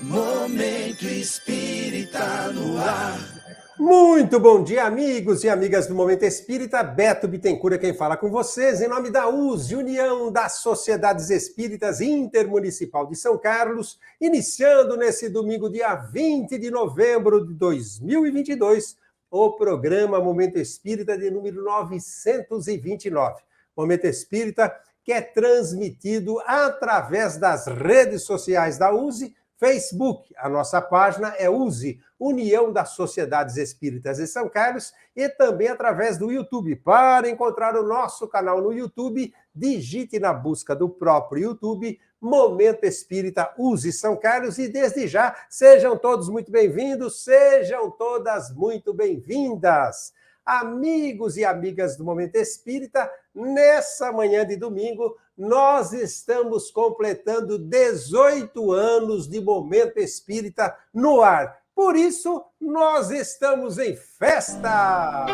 Momento Espírita no ar. Muito bom dia, amigos e amigas do Momento Espírita. Beto Bittencourt é quem fala com vocês, em nome da USE, União das Sociedades Espíritas Intermunicipal de São Carlos, iniciando nesse domingo, dia 20 de novembro de 2022, o programa Momento Espírita de número 929. Momento Espírita que é transmitido através das redes sociais da USE, Facebook, a nossa página é USE, União das Sociedades Espíritas de São Carlos, e também através do YouTube. Para encontrar o nosso canal no YouTube, digite na busca do próprio YouTube, Momento Espírita USE São Carlos, e desde já, sejam todos muito bem-vindos, sejam todas muito bem-vindas. Amigos e amigas do Momento Espírita, nessa manhã de domingo, nós estamos completando 18 anos de Momento Espírita no ar. Por isso, nós estamos em festa!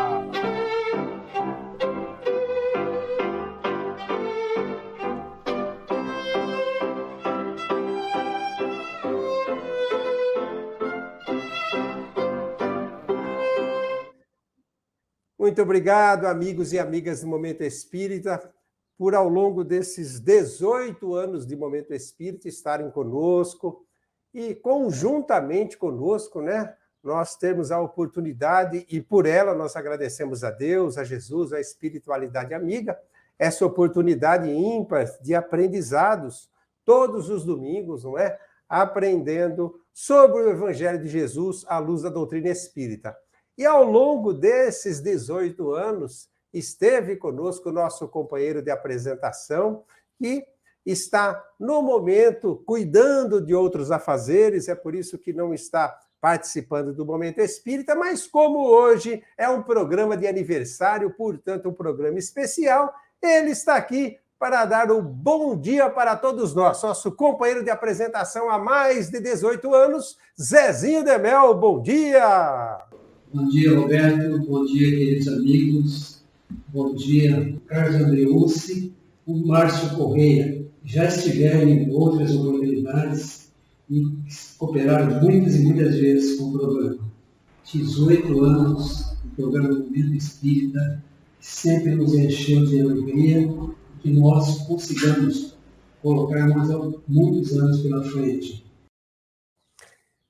Muito obrigado, amigos e amigas do Momento Espírita, por ao longo desses 18 anos de Momento Espírita estarem conosco e conjuntamente conosco, né? Nós temos a oportunidade, e por ela nós agradecemos a Deus, a Jesus, a espiritualidade amiga, essa oportunidade ímpar de aprendizados todos os domingos, não é? Aprendendo sobre o Evangelho de Jesus à luz da doutrina espírita. E ao longo desses 18 anos, esteve conosco o nosso companheiro de apresentação, que está, no momento, cuidando de outros afazeres, é por isso que não está participando do Momento Espírita, mas como hoje é um programa de aniversário, portanto, um programa especial, ele está aqui para dar um bom dia para todos nós. Nosso companheiro de apresentação há mais de 18 anos, Zezinho de Mel, bom dia! Bom dia, Roberto. Bom dia, queridos amigos. Bom dia, Carlos Andreucci, o Márcio Correia. Já estiveram em outras oportunidades e cooperaram muitas e muitas vezes com o programa. 18 anos do programa Momento Espírita, que sempre nos encheu de alegria, que nós consigamos colocar mais muitos anos pela frente.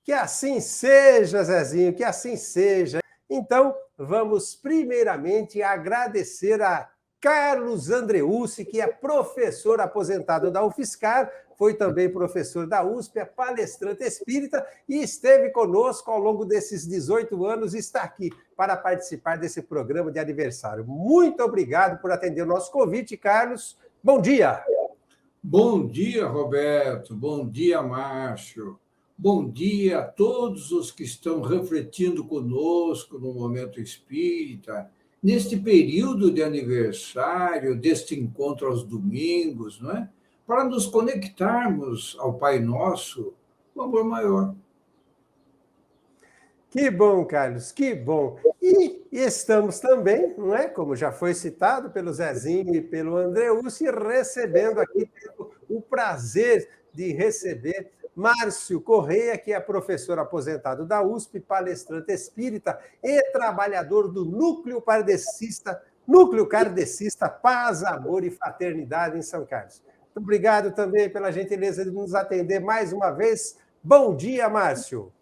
Que assim seja, Zezinho, que assim seja. Então, vamos primeiramente agradecer a Carlos Andreucci, que é professor aposentado da UFSCar, foi também professor da USP, é palestrante espírita e esteve conosco ao longo desses 18 anos e está aqui para participar desse programa de aniversário. Muito obrigado por atender o nosso convite, Carlos. Bom dia! Bom dia, Roberto. Bom dia, Márcio. Bom dia a todos os que estão refletindo conosco no Momento Espírita, neste período de aniversário, deste encontro aos domingos, não é? Para nos conectarmos ao Pai Nosso, o amor maior. Que bom, Carlos, que bom. E estamos também, não é? Como já foi citado pelo Zezinho e pelo Andreucci, recebendo aqui, tendo o prazer de receber Márcio Correia, que é professor aposentado da USP, palestrante espírita e trabalhador do Núcleo Kardecista Paz, Amor e Fraternidade em São Carlos. Muito obrigado também pela gentileza de nos atender mais uma vez. Bom dia, Márcio.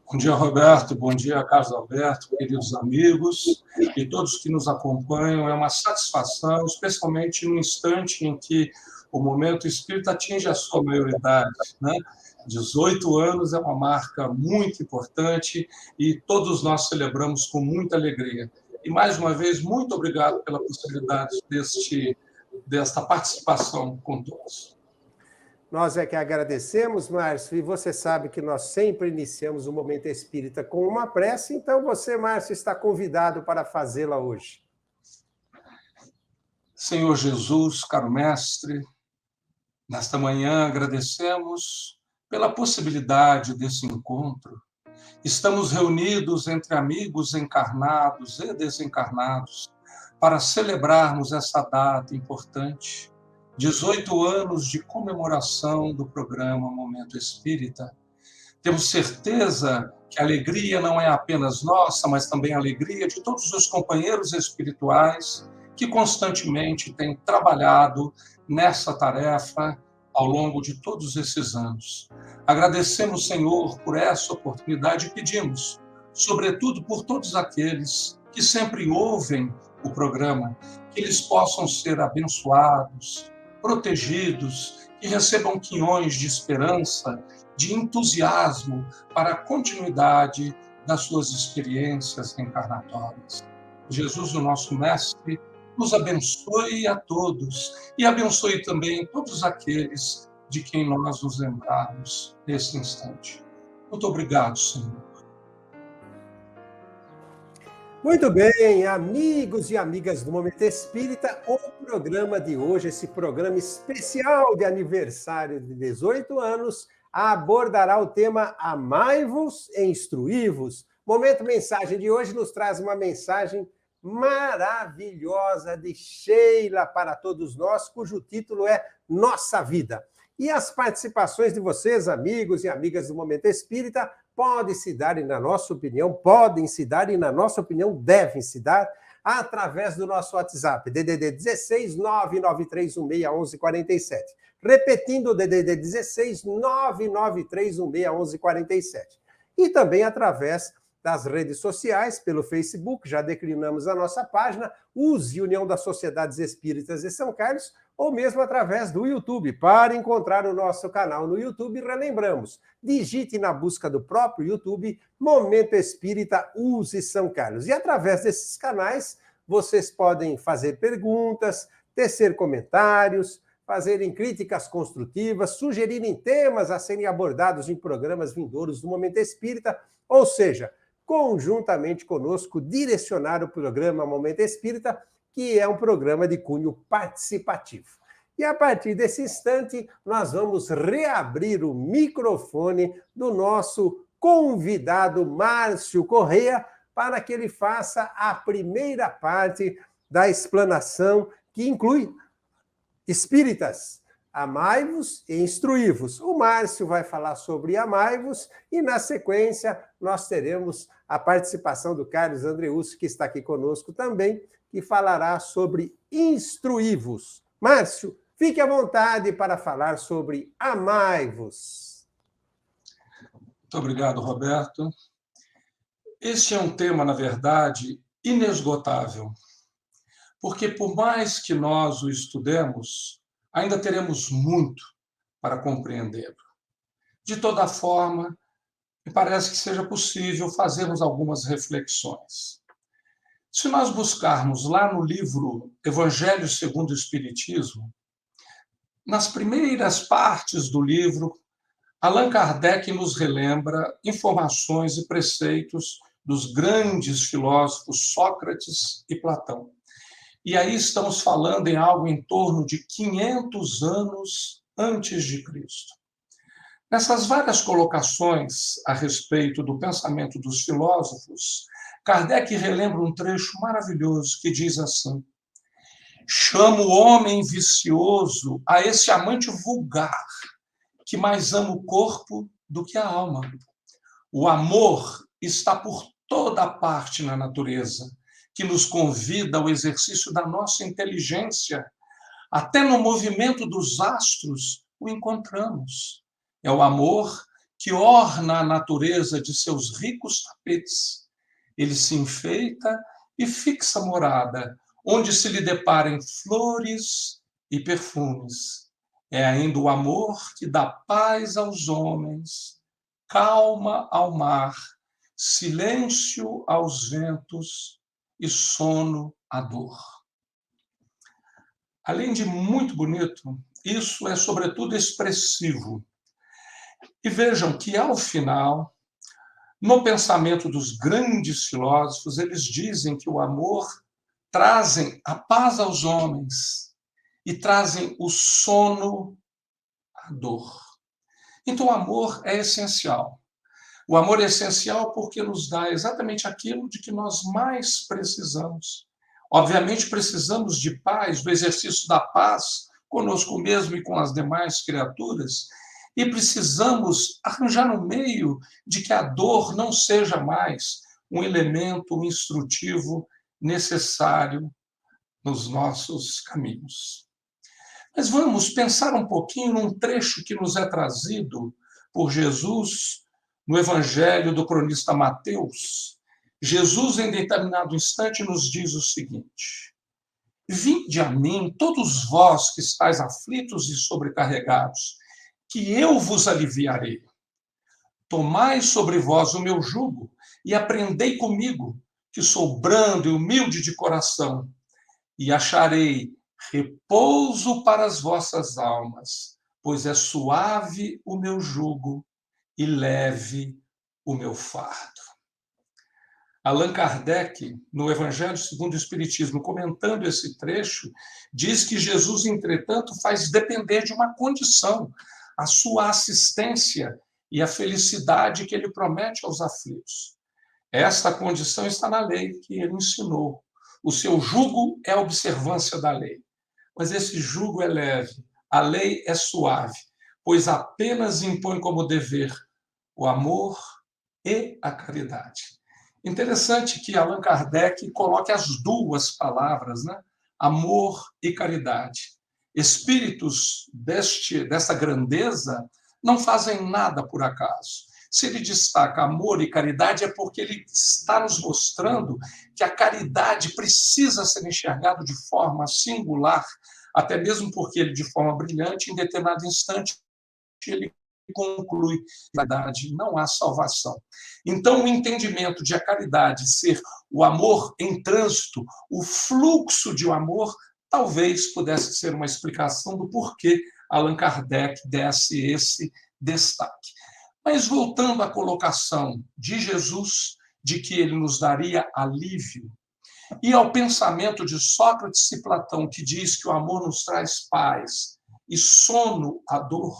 Bom dia, Roberto. Bom dia, Carlos Alberto, queridos amigos e todos que nos acompanham. É uma satisfação, especialmente no instante em que o Momento Espírita atinge a sua maioridade, né? 18 anos é uma marca muito importante e todos nós celebramos com muita alegria. E, mais uma vez, muito obrigado pela possibilidade desta participação com todos. Nós é que agradecemos, Márcio, e você sabe que nós sempre iniciamos o Momento Espírita com uma prece, então você, Márcio, está convidado para fazê-la hoje. Senhor Jesus, caro mestre, nesta manhã agradecemos pela possibilidade desse encontro. Estamos reunidos entre amigos encarnados e desencarnados para celebrarmos essa data importante, 18 anos de comemoração do programa Momento Espírita, Temos certeza que a alegria não é apenas nossa, mas também a alegria de todos os companheiros espirituais que constantemente têm trabalhado nessa tarefa ao longo de todos esses anos. Agradecemos, Senhor, por essa oportunidade e pedimos, sobretudo por todos aqueles que sempre ouvem o programa, que eles possam ser abençoados, protegidos, que recebam quinhões de esperança, de entusiasmo para a continuidade das suas experiências reencarnatórias. Jesus, o nosso Mestre, nos abençoe a todos e abençoe também todos aqueles de quem nós nos lembrarmos nesse instante. Muito obrigado, Senhor. Muito bem, amigos e amigas do Momento Espírita, o programa de hoje, esse programa especial de aniversário de 18 anos, abordará o tema Amai-vos e Instruí-vos. Momento Mensagem de hoje nos traz uma mensagem maravilhosa de Sheila para todos nós, cujo título é Nossa Vida. E as participações de vocês, amigos e amigas do Momento Espírita, podem se dar e, na nossa opinião, devem se dar através do nosso WhatsApp, DDD 16 993161147. Repetindo, o DDD 16 993161147. E também através das redes sociais, pelo Facebook, já declinamos a nossa página, use União das Sociedades Espíritas de São Carlos, ou mesmo através do YouTube. Para encontrar o nosso canal no YouTube, relembramos, digite na busca do próprio YouTube, Momento Espírita Use São Carlos. E através desses canais, vocês podem fazer perguntas, tecer comentários, fazerem críticas construtivas, sugerirem temas a serem abordados em programas vindouros do Momento Espírita, ou seja, conjuntamente conosco, direcionar o programa Momento Espírita, que é um programa de cunho participativo. E a partir desse instante, nós vamos reabrir o microfone do nosso convidado Márcio Correia para que ele faça a primeira parte da explanação, que inclui Espíritas, amai-vos e instruí-vos. O Márcio vai falar sobre amai-vos e, na sequência, nós teremos a participação do Carlos Andreucci, que está aqui conosco também, que falará sobre instruí-vos. Márcio, fique à vontade para falar sobre amai-vos. Muito obrigado, Roberto. Este é um tema, na verdade, inesgotável, porque por mais que nós o estudemos, ainda teremos muito para compreendê-lo. De toda forma, me parece que seja possível fazermos algumas reflexões. Se nós buscarmos lá no livro Evangelho segundo o Espiritismo, nas primeiras partes do livro, Allan Kardec nos relembra informações e preceitos dos grandes filósofos Sócrates e Platão. E aí estamos falando em algo em torno de 500 anos antes de Cristo. Nessas várias colocações a respeito do pensamento dos filósofos, Kardec relembra um trecho maravilhoso que diz assim: chamo o homem vicioso a esse amante vulgar, que mais ama o corpo do que a alma. O amor está por toda parte na natureza, que nos convida ao exercício da nossa inteligência. Até no movimento dos astros o encontramos. É o amor que orna a natureza de seus ricos tapetes. Ele se enfeita e fixa morada, onde se lhe deparem flores e perfumes. É ainda o amor que dá paz aos homens, calma ao mar, silêncio aos ventos e sono à dor. Além de muito bonito, isso é sobretudo expressivo. E vejam que, ao final, no pensamento dos grandes filósofos, eles dizem que o amor trazem a paz aos homens e trazem o sono à dor. Então, o amor é essencial. O amor é essencial porque nos dá exatamente aquilo de que nós mais precisamos. Obviamente, precisamos de paz, do exercício da paz conosco mesmo e com as demais criaturas, E precisamos arranjar um meio de que a dor não seja mais um elemento instrutivo necessário nos nossos caminhos. Mas vamos pensar um pouquinho num trecho que nos é trazido por Jesus no Evangelho do cronista Mateus. Jesus, em determinado instante, nos diz o seguinte: vinde a mim, todos vós que estáis aflitos e sobrecarregados, que eu vos aliviarei. Tomai sobre vós o meu jugo e aprendei comigo, que sou brando e humilde de coração, e acharei repouso para as vossas almas, pois é suave o meu jugo e leve o meu fardo. Allan Kardec, no Evangelho segundo o Espiritismo, comentando esse trecho, diz que Jesus, entretanto, faz depender de uma condição, a sua assistência e a felicidade que ele promete aos aflitos. Esta condição está na lei que ele ensinou. O seu jugo é a observância da lei. Mas esse jugo é leve, a lei é suave, pois apenas impõe como dever o amor e a caridade. Interessante que Allan Kardec coloque as duas palavras, né? Amor e caridade. Espíritos dessa grandeza não fazem nada por acaso. Se ele destaca amor e caridade, é porque ele está nos mostrando que a caridade precisa ser enxergada de forma singular, até mesmo porque ele, de forma brilhante, em determinado instante, ele conclui que na caridade não há salvação. Então, o entendimento de a caridade ser o amor em trânsito, o fluxo de um amor, talvez pudesse ser uma explicação do porquê Allan Kardec desse esse destaque. Mas voltando à colocação de Jesus, de que ele nos daria alívio, e ao pensamento de Sócrates e Platão, que diz que o amor nos traz paz e sono à dor,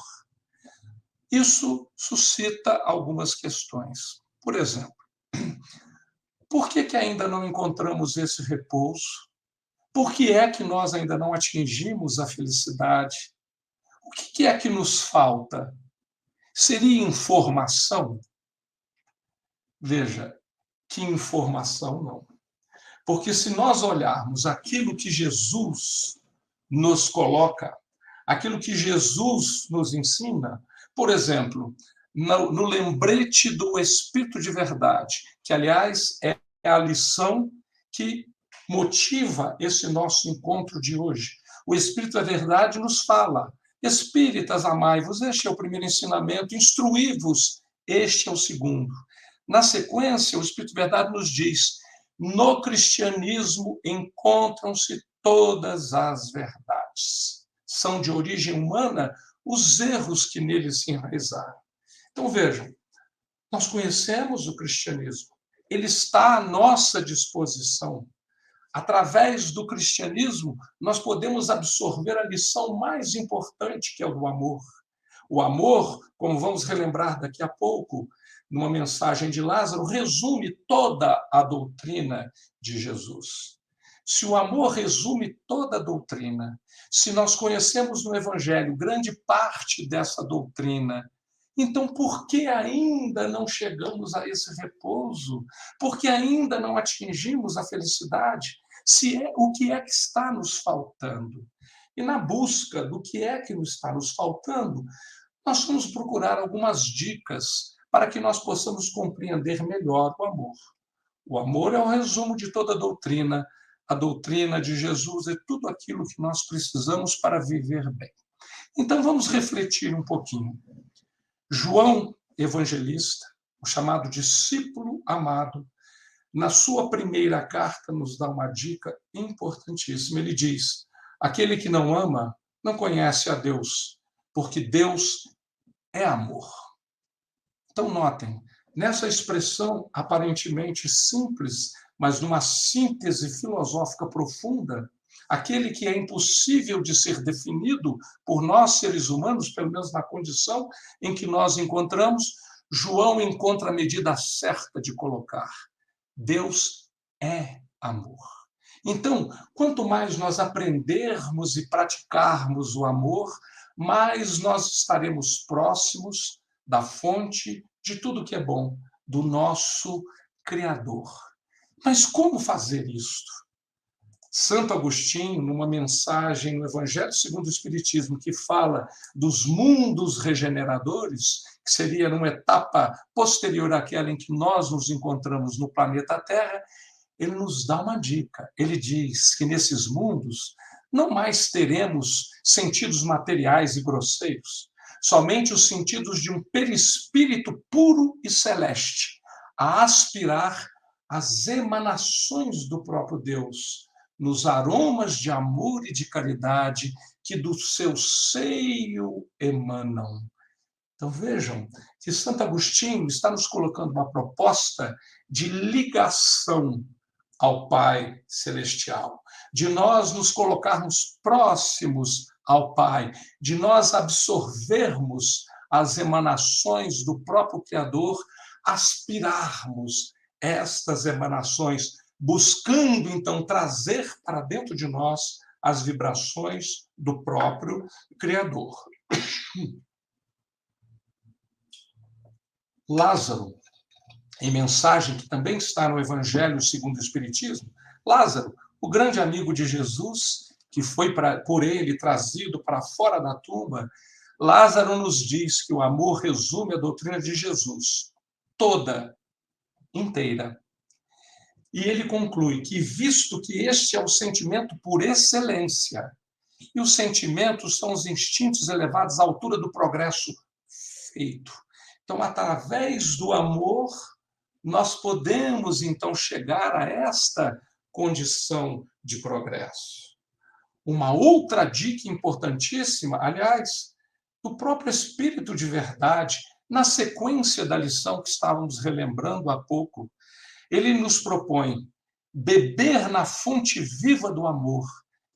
isso suscita algumas questões. Por exemplo, por que ainda não encontramos esse repouso? Por que é que nós ainda não atingimos a felicidade? O que é que nos falta? Seria informação? Veja, que informação não. Porque se nós olharmos aquilo que Jesus nos coloca, aquilo que Jesus nos ensina, por exemplo, no lembrete do Espírito de Verdade, que, aliás, é a lição que motiva esse nosso encontro de hoje. O Espírito da Verdade nos fala: espíritas, amai-vos, este é o primeiro ensinamento, instruí-vos, este é o segundo. Na sequência, o Espírito de Verdade nos diz: no cristianismo encontram-se todas as verdades. São de origem humana os erros que nele se enraizaram. Então, vejam, nós conhecemos o cristianismo, ele está à nossa disposição. Através do cristianismo, nós podemos absorver a lição mais importante, que é o do amor. O amor, como vamos relembrar daqui a pouco, numa mensagem de Lázaro, resume toda a doutrina de Jesus. Se o amor resume toda a doutrina, se nós conhecemos no Evangelho grande parte dessa doutrina, então por que ainda não chegamos a esse repouso? Por que ainda não atingimos a felicidade? O que é que está nos faltando? E na busca do que é que está nos faltando, nós vamos procurar algumas dicas para que nós possamos compreender melhor o amor. O amor é o resumo de toda a doutrina de Jesus é tudo aquilo que nós precisamos para viver bem. Então vamos refletir um pouquinho. João Evangelista, o chamado discípulo amado, na sua primeira carta nos dá uma dica importantíssima. Ele diz: aquele que não ama não conhece a Deus, porque Deus é amor. Então notem, nessa expressão aparentemente simples, mas numa síntese filosófica profunda, aquele que é impossível de ser definido por nós, seres humanos, pelo menos na condição em que nós encontramos, João encontra a medida certa de colocar: Deus é amor. Então, quanto mais nós aprendermos e praticarmos o amor, mais nós estaremos próximos da fonte de tudo que é bom, do nosso Criador. Mas como fazer isto? Santo Agostinho, numa mensagem no Evangelho segundo o Espiritismo, que fala dos mundos regeneradores, que seria numa etapa posterior àquela em que nós nos encontramos no planeta Terra, ele nos dá uma dica. Ele diz que nesses mundos não mais teremos sentidos materiais e grosseiros, somente os sentidos de um perispírito puro e celeste, a aspirar às emanações do próprio Deus, nos aromas de amor e de caridade que do seu seio emanam. Então vejam que Santo Agostinho está nos colocando uma proposta de ligação ao Pai Celestial, de nós nos colocarmos próximos ao Pai, de nós absorvermos as emanações do próprio Criador, aspirarmos estas emanações, buscando, então, trazer para dentro de nós as vibrações do próprio Criador. Lázaro, em mensagem que também está no Evangelho segundo o Espiritismo, Lázaro, o grande amigo de Jesus, que foi por ele trazido para fora da tumba, Lázaro nos diz que o amor resume a doutrina de Jesus, toda, inteira. E ele conclui que, visto que este é o sentimento por excelência, e os sentimentos são os instintos elevados à altura do progresso feito. Então, através do amor, nós podemos, então, chegar a esta condição de progresso. Uma outra dica importantíssima, aliás, do próprio Espírito de Verdade, na sequência da lição que estávamos relembrando há pouco, ele nos propõe beber na fonte viva do amor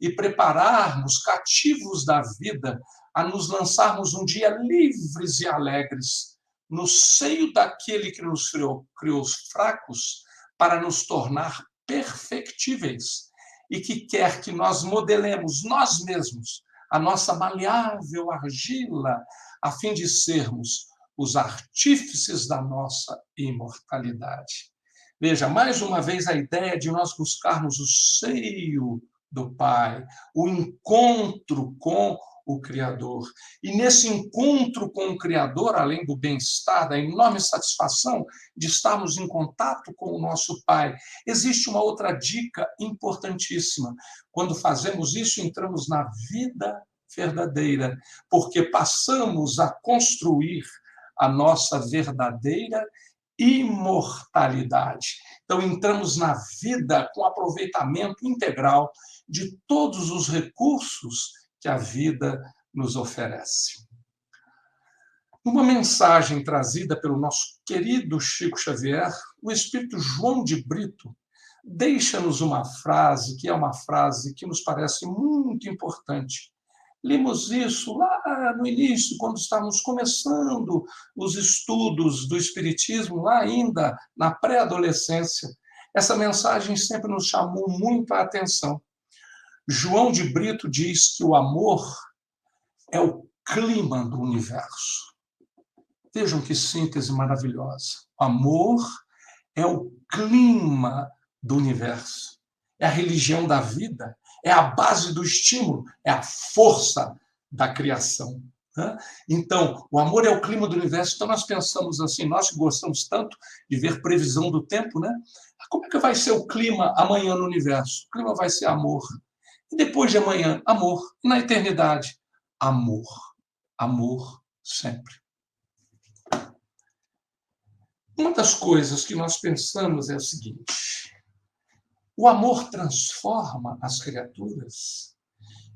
e prepararmos, cativos da vida, a nos lançarmos um dia livres e alegres no seio daquele que nos criou fracos para nos tornar perfectíveis e que quer que nós modelemos nós mesmos a nossa maleável argila a fim de sermos os artífices da nossa imortalidade. Veja, mais uma vez a ideia de nós buscarmos o seio do Pai, o encontro com o Criador. E nesse encontro com o Criador, além do bem-estar, da enorme satisfação de estarmos em contato com o nosso Pai, existe uma outra dica importantíssima. Quando fazemos isso, entramos na vida verdadeira, porque passamos a construir a nossa verdadeira imortalidade. Então, entramos na vida com aproveitamento integral de todos os recursos que a vida nos oferece. Numa mensagem trazida pelo nosso querido Chico Xavier, o espírito João de Brito deixa-nos uma frase que é uma frase que nos parece muito importante. Lemos isso lá no início, quando estávamos começando os estudos do Espiritismo, lá ainda na pré-adolescência. Essa mensagem sempre nos chamou muito a atenção. João de Brito diz que o amor é o clima do universo. Vejam que síntese maravilhosa. O amor é o clima do universo. É a religião da vida. É a base do estímulo, é a força da criação. Né? Então, o amor é o clima do universo. Então, nós pensamos assim, nós que gostamos tanto de ver previsão do tempo, né? Como é que vai ser o clima amanhã no universo? O clima vai ser amor. E depois de amanhã, amor. E na eternidade, amor. Amor sempre. Uma das coisas que nós pensamos é o seguinte: o amor transforma as criaturas.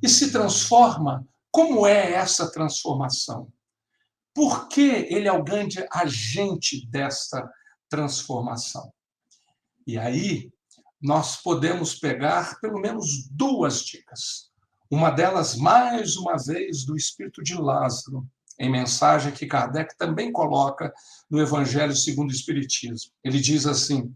E se transforma, como é essa transformação? Por que ele é o grande agente desta transformação? E aí, nós podemos pegar pelo menos duas dicas. Uma delas, mais uma vez, do espírito de Lázaro, em mensagem que Kardec também coloca no Evangelho segundo o Espiritismo. Ele diz assim: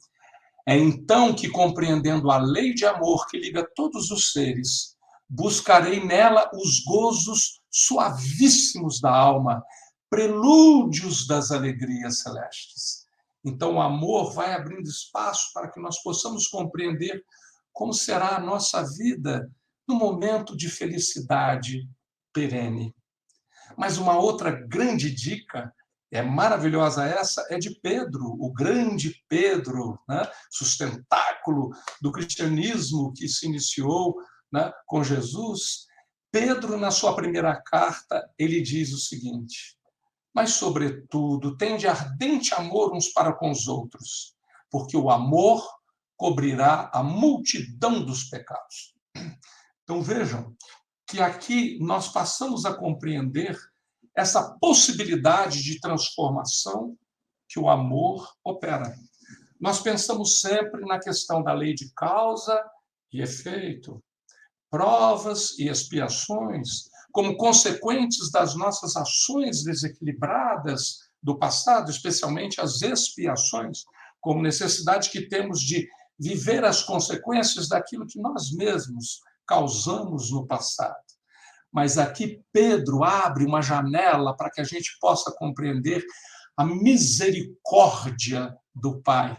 é então que, compreendendo a lei de amor que liga todos os seres, buscarei nela os gozos suavíssimos da alma, prelúdios das alegrias celestes. Então, o amor vai abrindo espaço para que nós possamos compreender como será a nossa vida no momento de felicidade perene. Mas uma outra grande dica, é maravilhosa essa, é de Pedro, o grande Pedro, né? Sustentáculo do cristianismo que se iniciou, né, com Jesus. Pedro, na sua primeira carta, ele diz o seguinte: mas, sobretudo, tende ardente amor uns para com os outros, porque o amor cobrirá a multidão dos pecados. Então, vejam que aqui nós passamos a compreender essa possibilidade de transformação que o amor opera. Nós pensamos sempre na questão da lei de causa e efeito, provas e expiações, como consequentes das nossas ações desequilibradas do passado, especialmente as expiações, como necessidade que temos de viver as consequências daquilo que nós mesmos causamos no passado. Mas aqui Pedro abre uma janela para que a gente possa compreender a misericórdia do Pai,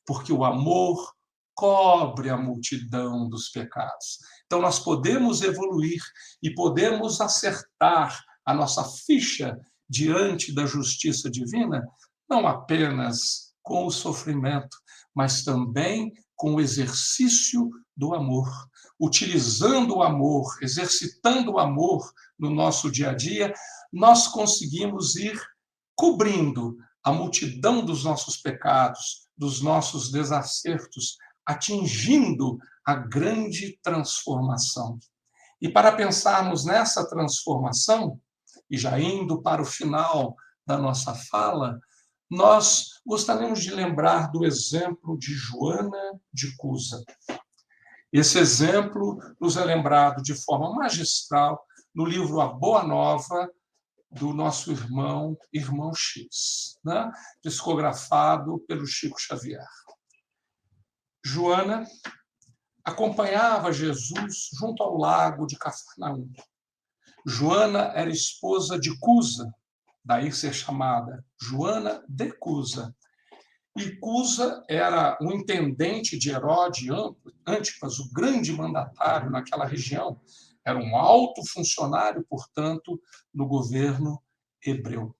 porque o amor cobre a multidão dos pecados. Então, nós podemos evoluir e podemos acertar a nossa ficha diante da justiça divina, não apenas com o sofrimento, mas também com o exercício do amor, utilizando o amor, exercitando o amor no nosso dia a dia, nós conseguimos ir cobrindo a multidão dos nossos pecados, dos nossos desacertos, atingindo a grande transformação. E para pensarmos nessa transformação, e já indo para o final da nossa fala, nós gostaríamos de lembrar do exemplo de Joana de Cusa. Esse exemplo nos é lembrado de forma magistral no livro A Boa Nova, do nosso irmão X, né? Psicografado pelo Chico Xavier. Joana acompanhava Jesus junto ao lago de Cafarnaum. Joana era esposa de Cusa, daí ser chamada Joana de Cusa. E Cusa era o intendente de Herode Ântipas, o grande mandatário naquela região. Era um alto funcionário, portanto, no governo hebreu.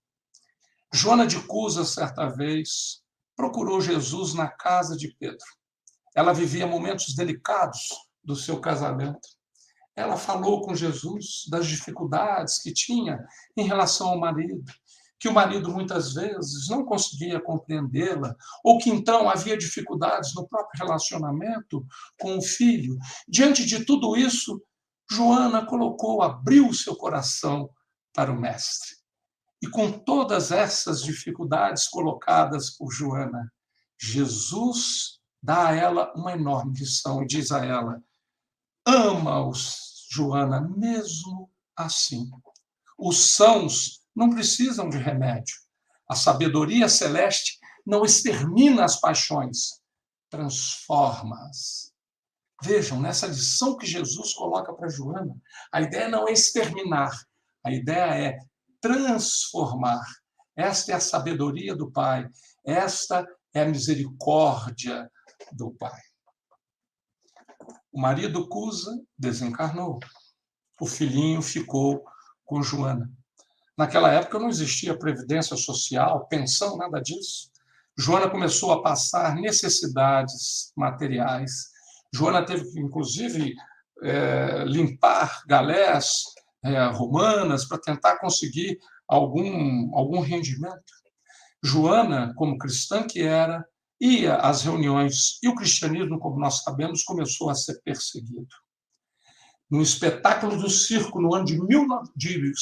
Joana de Cusa, certa vez, procurou Jesus na casa de Pedro. Ela vivia momentos delicados do seu casamento. Ela falou com Jesus das dificuldades que tinha em relação ao marido, que o marido muitas vezes não conseguia compreendê-la, ou que então havia dificuldades no próprio relacionamento com o filho. Diante de tudo isso, Joana abriu o seu coração para o mestre. E com todas essas dificuldades colocadas por Joana, Jesus dá a ela uma enorme lição e diz a ela: ama-os, Joana, mesmo assim. Os sãos não precisam de remédio. A sabedoria celeste não extermina as paixões, transforma-as. Vejam, nessa lição que Jesus coloca para Joana, a ideia não é exterminar, a ideia é transformar. Esta é a sabedoria do Pai, esta é a misericórdia do Pai. O marido Cusa desencarnou. O filhinho ficou com Joana. Naquela época não existia previdência social, pensão, nada disso. Joana começou a passar necessidades materiais. Joana teve que, inclusive, limpar galés romanas para tentar conseguir algum rendimento. Joana, como cristã que era, ia às reuniões, e o cristianismo, como nós sabemos, começou a ser perseguido. No espetáculo do circo, no ano de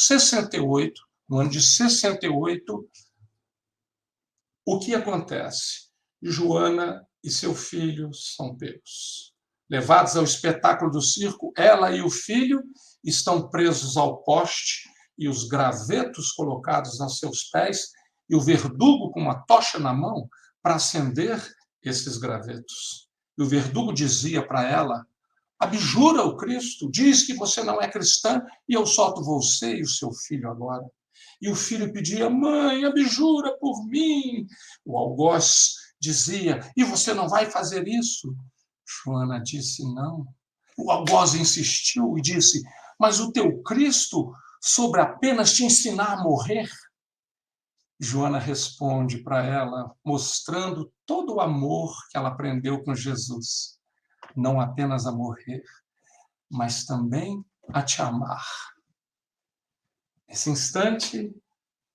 68, o que acontece? Joana e seu filho são pegos. Levados ao espetáculo do circo, ela e o filho estão presos ao poste e os gravetos colocados aos seus pés e o verdugo com uma tocha na mão para acender esses gravetos. E o verdugo dizia para ela: abjura o Cristo, diz que você não é cristã e eu solto você e o seu filho agora. E o filho pedia, mãe, abjura por mim. O algoz dizia, e você não vai fazer isso? Joana disse, não. O algoz insistiu e disse, mas o teu Cristo sobre apenas te ensinar a morrer? Joana responde para ela, mostrando todo o amor que ela aprendeu com Jesus. Não apenas a morrer, mas também a te amar. Nesse instante,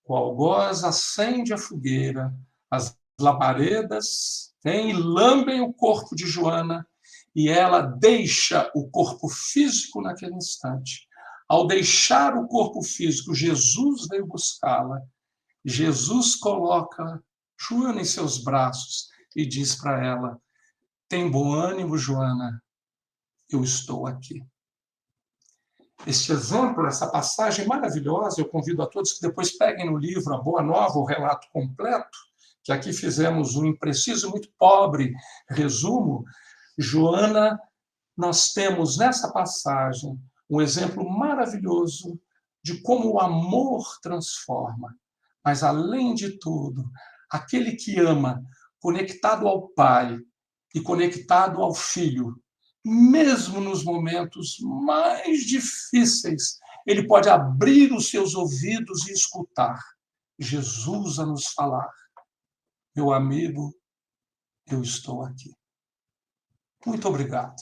o algoz acende a fogueira, as labaredas vêm e lambem o corpo de Joana, e ela deixa o corpo físico naquele instante. Ao deixar o corpo físico, Jesus veio buscá-la. Jesus coloca Joana em seus braços e diz para ela, tem bom ânimo, Joana, eu estou aqui. Este exemplo, essa passagem maravilhosa, eu convido a todos que depois peguem no livro A Boa Nova, o relato completo, que aqui fizemos um impreciso, muito pobre resumo. Joana, nós temos nessa passagem um exemplo maravilhoso de como o amor transforma. Mas, além de tudo, aquele que ama, conectado ao Pai e conectado ao Filho, mesmo nos momentos mais difíceis, ele pode abrir os seus ouvidos e escutar Jesus a nos falar. Meu amigo, eu estou aqui. Muito obrigado.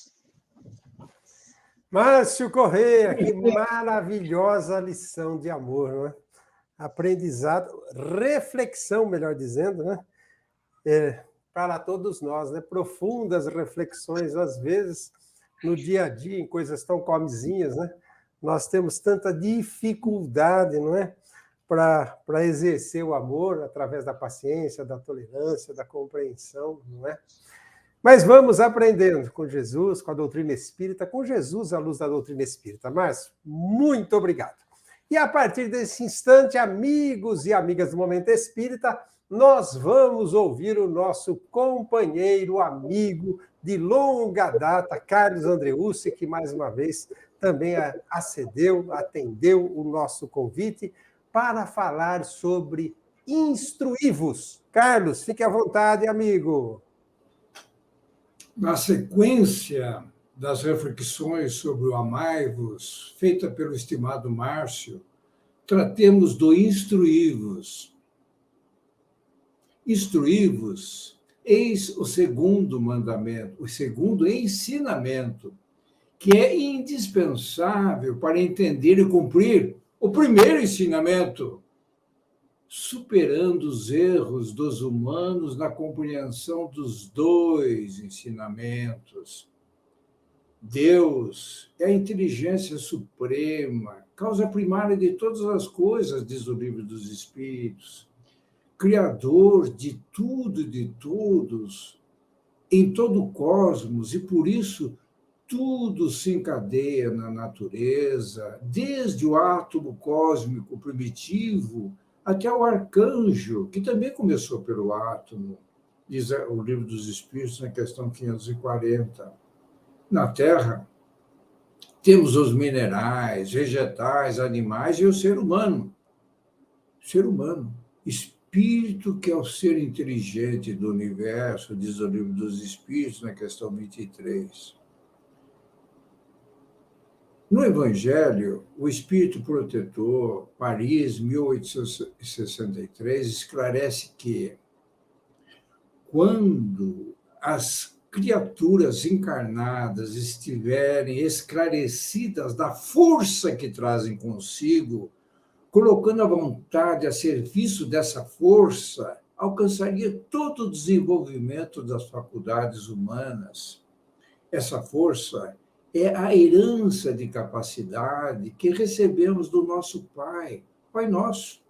Márcio Correia, que maravilhosa lição de amor, não é? Aprendizado, reflexão, melhor dizendo, né? Para todos nós, né? Profundas reflexões, às vezes, no dia a dia, em coisas tão comezinhas, né? Nós temos tanta dificuldade, não é? Para exercer o amor através da paciência, da tolerância, da compreensão, não é? Mas vamos aprendendo com Jesus, com a doutrina espírita, com Jesus à luz da doutrina espírita. Márcio, muito obrigado. E a partir desse instante, amigos e amigas do Momento Espírita, nós vamos ouvir o nosso companheiro, amigo de longa data, Carlos Andreucci, que mais uma vez também atendeu o nosso convite para falar sobre instruí-vos. Carlos, fique à vontade, amigo. Na sequência das reflexões sobre o amai-vos, feita pelo estimado Márcio, tratemos do instruí-vos. Instruí-vos, eis o segundo mandamento, o segundo ensinamento, que é indispensável para entender e cumprir o primeiro ensinamento, superando os erros dos humanos na compreensão dos dois ensinamentos. Deus é a inteligência suprema, causa primária de todas as coisas, diz o Livro dos Espíritos, criador de tudo e de todos, em todo o cosmos, e por isso tudo se encadeia na natureza, desde o átomo cósmico primitivo até o arcanjo, que também começou pelo átomo, diz o Livro dos Espíritos, na questão 540. Na Terra, temos os minerais, vegetais, animais e o ser humano. Ser humano, espírito que é o ser inteligente do universo, diz o Livro dos Espíritos, na questão 23. No Evangelho, o Espírito Protetor, Paris, 1863, esclarece que quando as criaturas encarnadas estiverem esclarecidas da força que trazem consigo, colocando a vontade a serviço dessa força, alcançaria todo o desenvolvimento das faculdades humanas. Essa força é a herança de capacidade que recebemos do nosso Pai, Pai Nosso,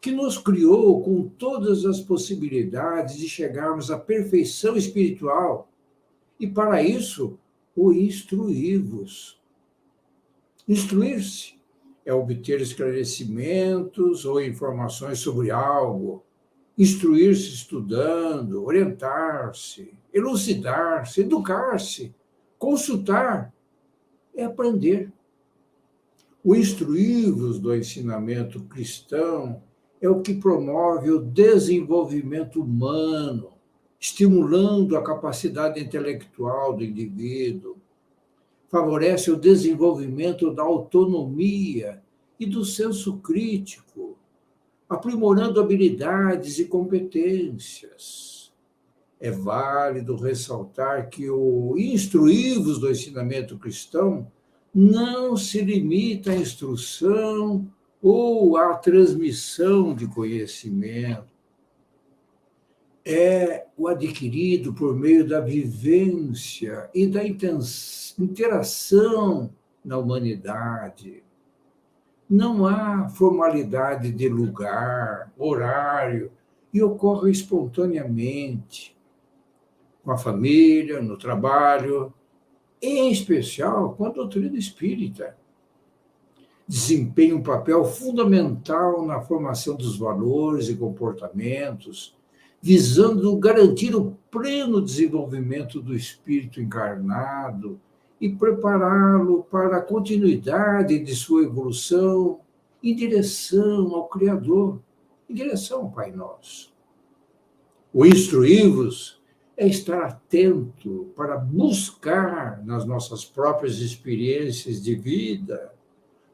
que nos criou com todas as possibilidades de chegarmos à perfeição espiritual. E para isso, o instruí-vos. Instruir-se é obter esclarecimentos ou informações sobre algo. Instruir-se estudando, orientar-se, elucidar-se, educar-se, consultar, é aprender. O instruí-vos do ensinamento cristão é o que promove o desenvolvimento humano, estimulando a capacidade intelectual do indivíduo, favorece o desenvolvimento da autonomia e do senso crítico, aprimorando habilidades e competências. É válido ressaltar que o instruí-vos do ensinamento cristão não se limita à instrução ou à transmissão de conhecimento. É o adquirido por meio da vivência e da interação na humanidade. Não há formalidade de lugar, horário, e ocorre espontaneamente, com a família, no trabalho, em especial com a doutrina espírita. Desempenha um papel fundamental na formação dos valores e comportamentos, visando garantir o pleno desenvolvimento do espírito encarnado e prepará-lo para a continuidade de sua evolução em direção ao Criador, em direção ao Pai Nosso. O instruí-vos é estar atento para buscar nas nossas próprias experiências de vida,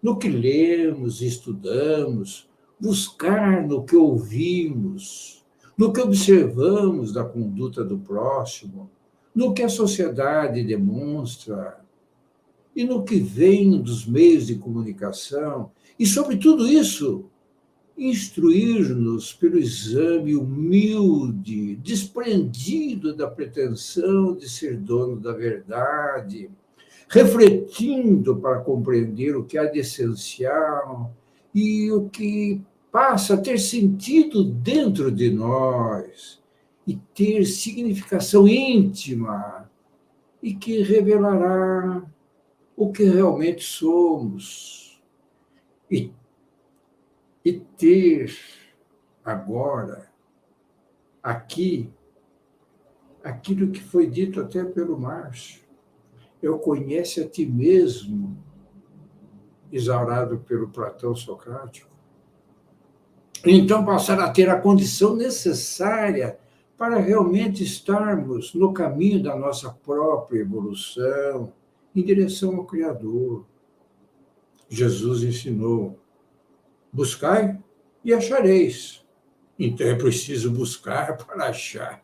no que lemos e estudamos, buscar no que ouvimos, no que observamos da conduta do próximo, no que a sociedade demonstra e no que vem dos meios de comunicação, e sobre tudo isso, instruir-nos pelo exame humilde, desprendido da pretensão de ser dono da verdade, refletindo para compreender o que há de essencial e o que passa a ter sentido dentro de nós e ter significação íntima e que revelará o que realmente somos. E ter agora, aqui, aquilo que foi dito até pelo Márcio, eu conheço a ti mesmo, exaurado pelo Platão socrático. Então, passar a ter a condição necessária para realmente estarmos no caminho da nossa própria evolução, em direção ao Criador. Jesus ensinou: buscai e achareis. Então é preciso buscar para achar.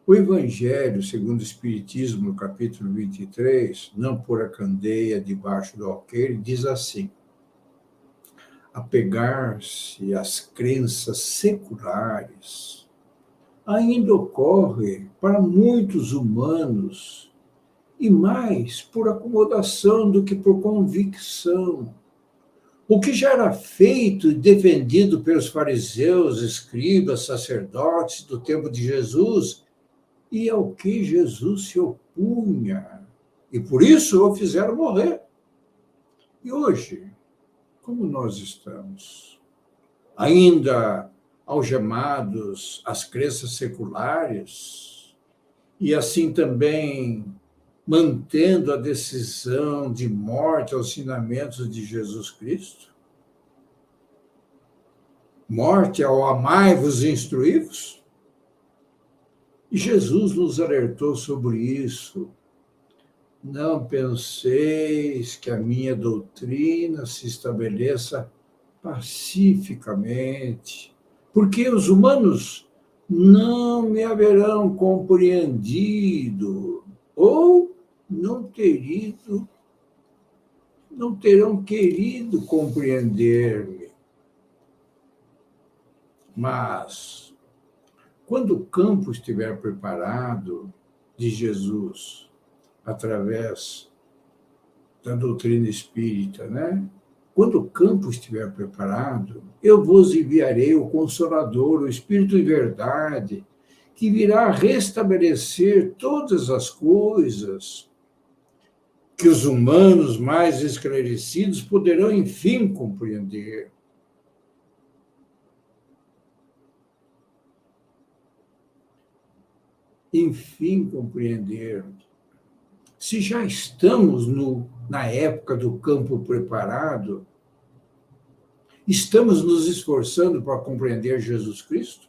O Evangelho, segundo o Espiritismo, no capítulo 23, não pôr a candeia debaixo do alqueire, diz assim: apegar-se às crenças seculares ainda ocorre para muitos humanos, e mais por acomodação do que por convicção. O que já era feito e defendido pelos fariseus, escribas, sacerdotes do tempo de Jesus, e ao que Jesus se opunha, e por isso o fizeram morrer. E hoje, como nós estamos? Ainda algemados às crenças seculares, e assim também mantendo a decisão de morte aos ensinamentos de Jesus Cristo? Morte ao amai-vos e instruí-vos? E Jesus nos alertou sobre isso. Não penseis que a minha doutrina se estabeleça pacificamente, porque os humanos não me haverão compreendido ou não terão querido compreender-me. Mas, quando o campo estiver preparado de Jesus, através da doutrina espírita, né? Quando o campo estiver preparado, eu vos enviarei o Consolador, o Espírito de verdade, que virá restabelecer todas as coisas que os humanos mais esclarecidos poderão, enfim, compreender. Enfim, compreender. se já estamos na época do campo preparado, estamos nos esforçando para compreender Jesus Cristo?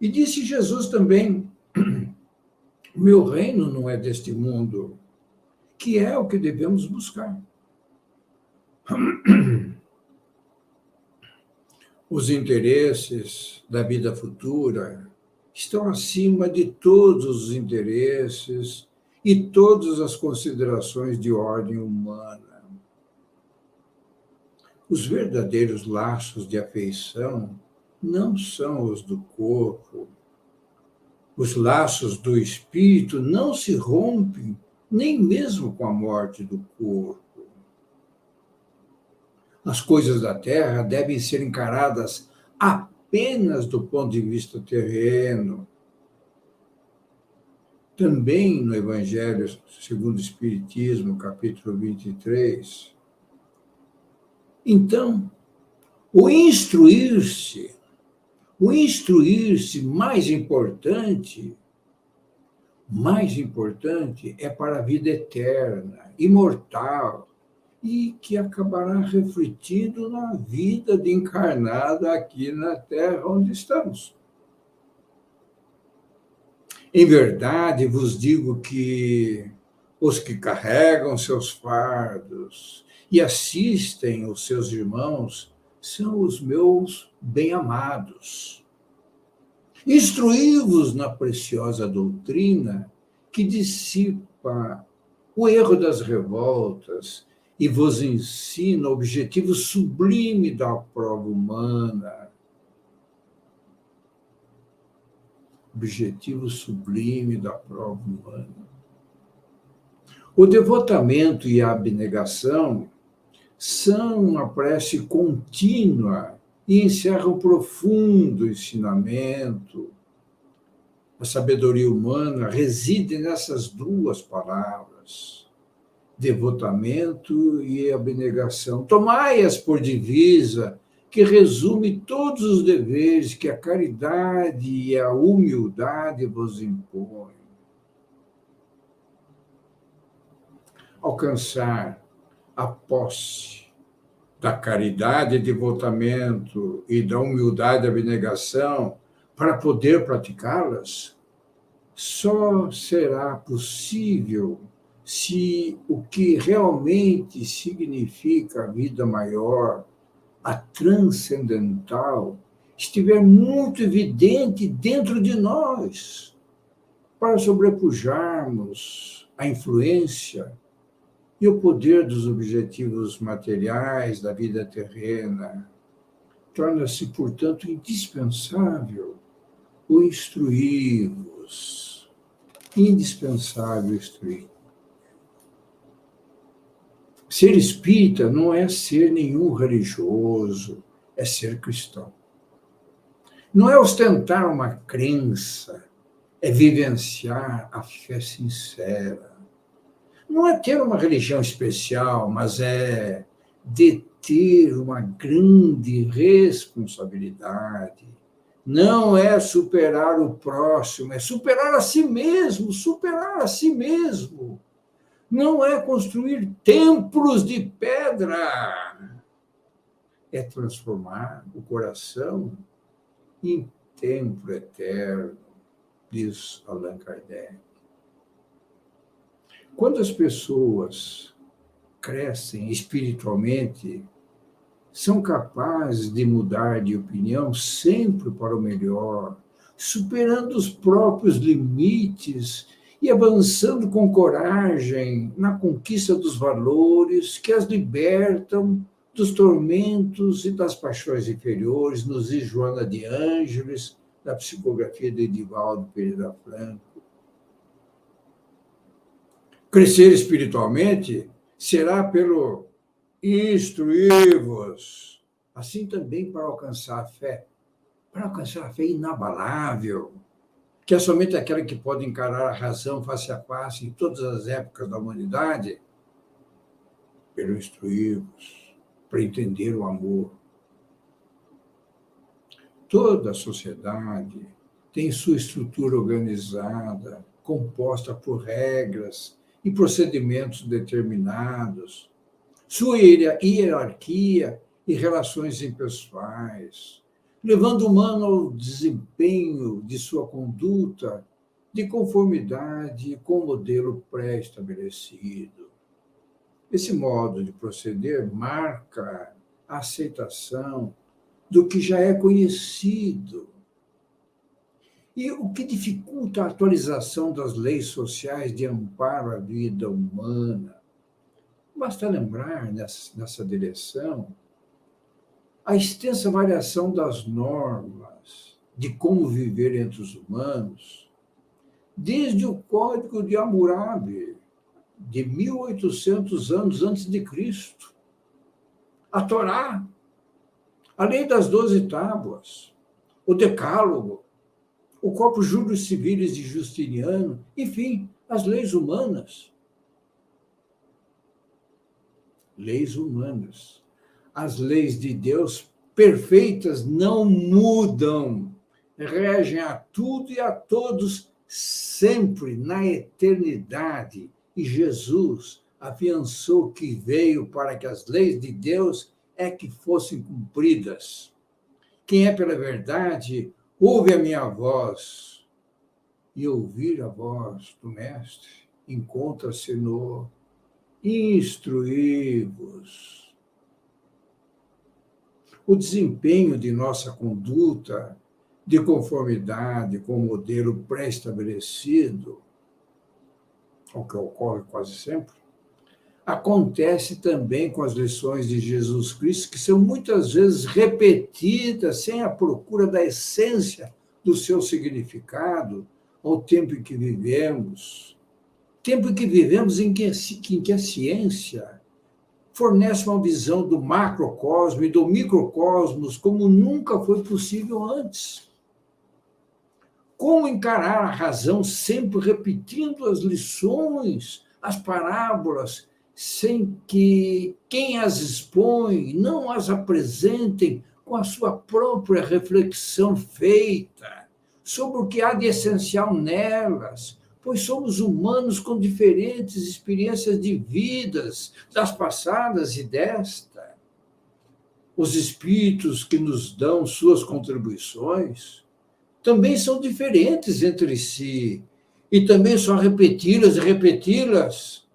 E disse Jesus também: o meu reino não é deste mundo, que é o que devemos buscar. Os interesses da vida futura estão acima de todos os interesses e todas as considerações de ordem humana. Os verdadeiros laços de afeição não são os do corpo. Os laços do espírito não se rompem nem mesmo com a morte do corpo. As coisas da terra devem ser encaradas apenas do ponto de vista terreno. Também no Evangelho segundo o Espiritismo, capítulo 23. Então, o instruir-se mais importante é para a vida eterna, imortal, e que acabará refletindo na vida de encarnada aqui na Terra onde estamos. Em verdade, vos digo que os que carregam seus fardos e assistem os seus irmãos são os meus bem-amados. Instruí-vos na preciosa doutrina que dissipa o erro das revoltas e vos ensina o objetivo sublime da prova humana. Objetivo sublime da prova humana. O devotamento e a abnegação são uma prece contínua e encerram um profundo ensinamento. A sabedoria humana reside nessas duas palavras, devotamento e abnegação. Tomai-as por divisa, que resume todos os deveres que a caridade e a humildade vos impõem. Alcançar a posse da caridade e devotamento e da humildade e abnegação para poder praticá-las, só será possível se o que realmente significa a vida maior, a transcendental, estiver muito evidente dentro de nós, para sobrepujarmos a influência e o poder dos objetivos materiais da vida terrena. Torna-se, portanto, indispensável o instruir-vos. Indispensável instruir. Ser espírita não é ser nenhum religioso, é ser cristão. Não é ostentar uma crença, é vivenciar a fé sincera. Não é ter uma religião especial, mas é deter uma grande responsabilidade. Não é superar o próximo, é superar a si mesmo, superar a si mesmo. Não é construir templos de pedra, é transformar o coração em templo eterno, diz Allan Kardec. Quando as pessoas crescem espiritualmente, são capazes de mudar de opinião sempre para o melhor, superando os próprios limites e avançando com coragem na conquista dos valores que as libertam dos tormentos e das paixões inferiores, nos diz Joana de Ângeles, da psicografia de Edivaldo Pereira Franco. Crescer espiritualmente será pelo instruir-vos, assim também para alcançar a fé inabalável, que é somente aquela que pode encarar a razão face a face em todas as épocas da humanidade, pelo instruir-vos, para entender o amor. Toda a sociedade tem sua estrutura organizada composta por regras e procedimentos determinados, sua hierarquia e relações impessoais, levando o humano ao desempenho de sua conduta de conformidade com o modelo pré-estabelecido. Esse modo de proceder marca a aceitação do que já é conhecido. E o que dificulta a atualização das leis sociais de amparo à vida humana. Basta lembrar, nessa direção, a extensa variação das normas de como viver entre os humanos, desde o Código de Hammurabi, de 1800 anos antes de Cristo, a Torá, a Lei das 12 Tábuas, o Decálogo, o Corpus Juris Civilis de Justiniano, enfim, as leis humanas. Leis humanas. As leis de Deus perfeitas não mudam, regem a tudo e a todos sempre na eternidade. E Jesus afiançou que veio para que as leis de Deus é que fossem cumpridas. Quem é pela verdade, ouve a minha voz, e ouvir a voz do Mestre encontra-se no instruí-vos. O desempenho de nossa conduta de conformidade com o modelo pré-estabelecido, o que ocorre quase sempre, acontece também com as lições de Jesus Cristo, que são muitas vezes repetidas sem a procura da essência do seu significado ao tempo em que vivemos. Tempo em que vivemos em que a ciência fornece uma visão do macrocosmo e do microcosmos como nunca foi possível antes. Como encarar a razão sempre repetindo as lições, as parábolas, sem que quem as expõe não as apresentem com a sua própria reflexão feita sobre o que há de essencial nelas, pois somos humanos com diferentes experiências de vidas, das passadas e desta. Os espíritos que nos dão suas contribuições também são diferentes entre si, e também só repeti-las e repeti-las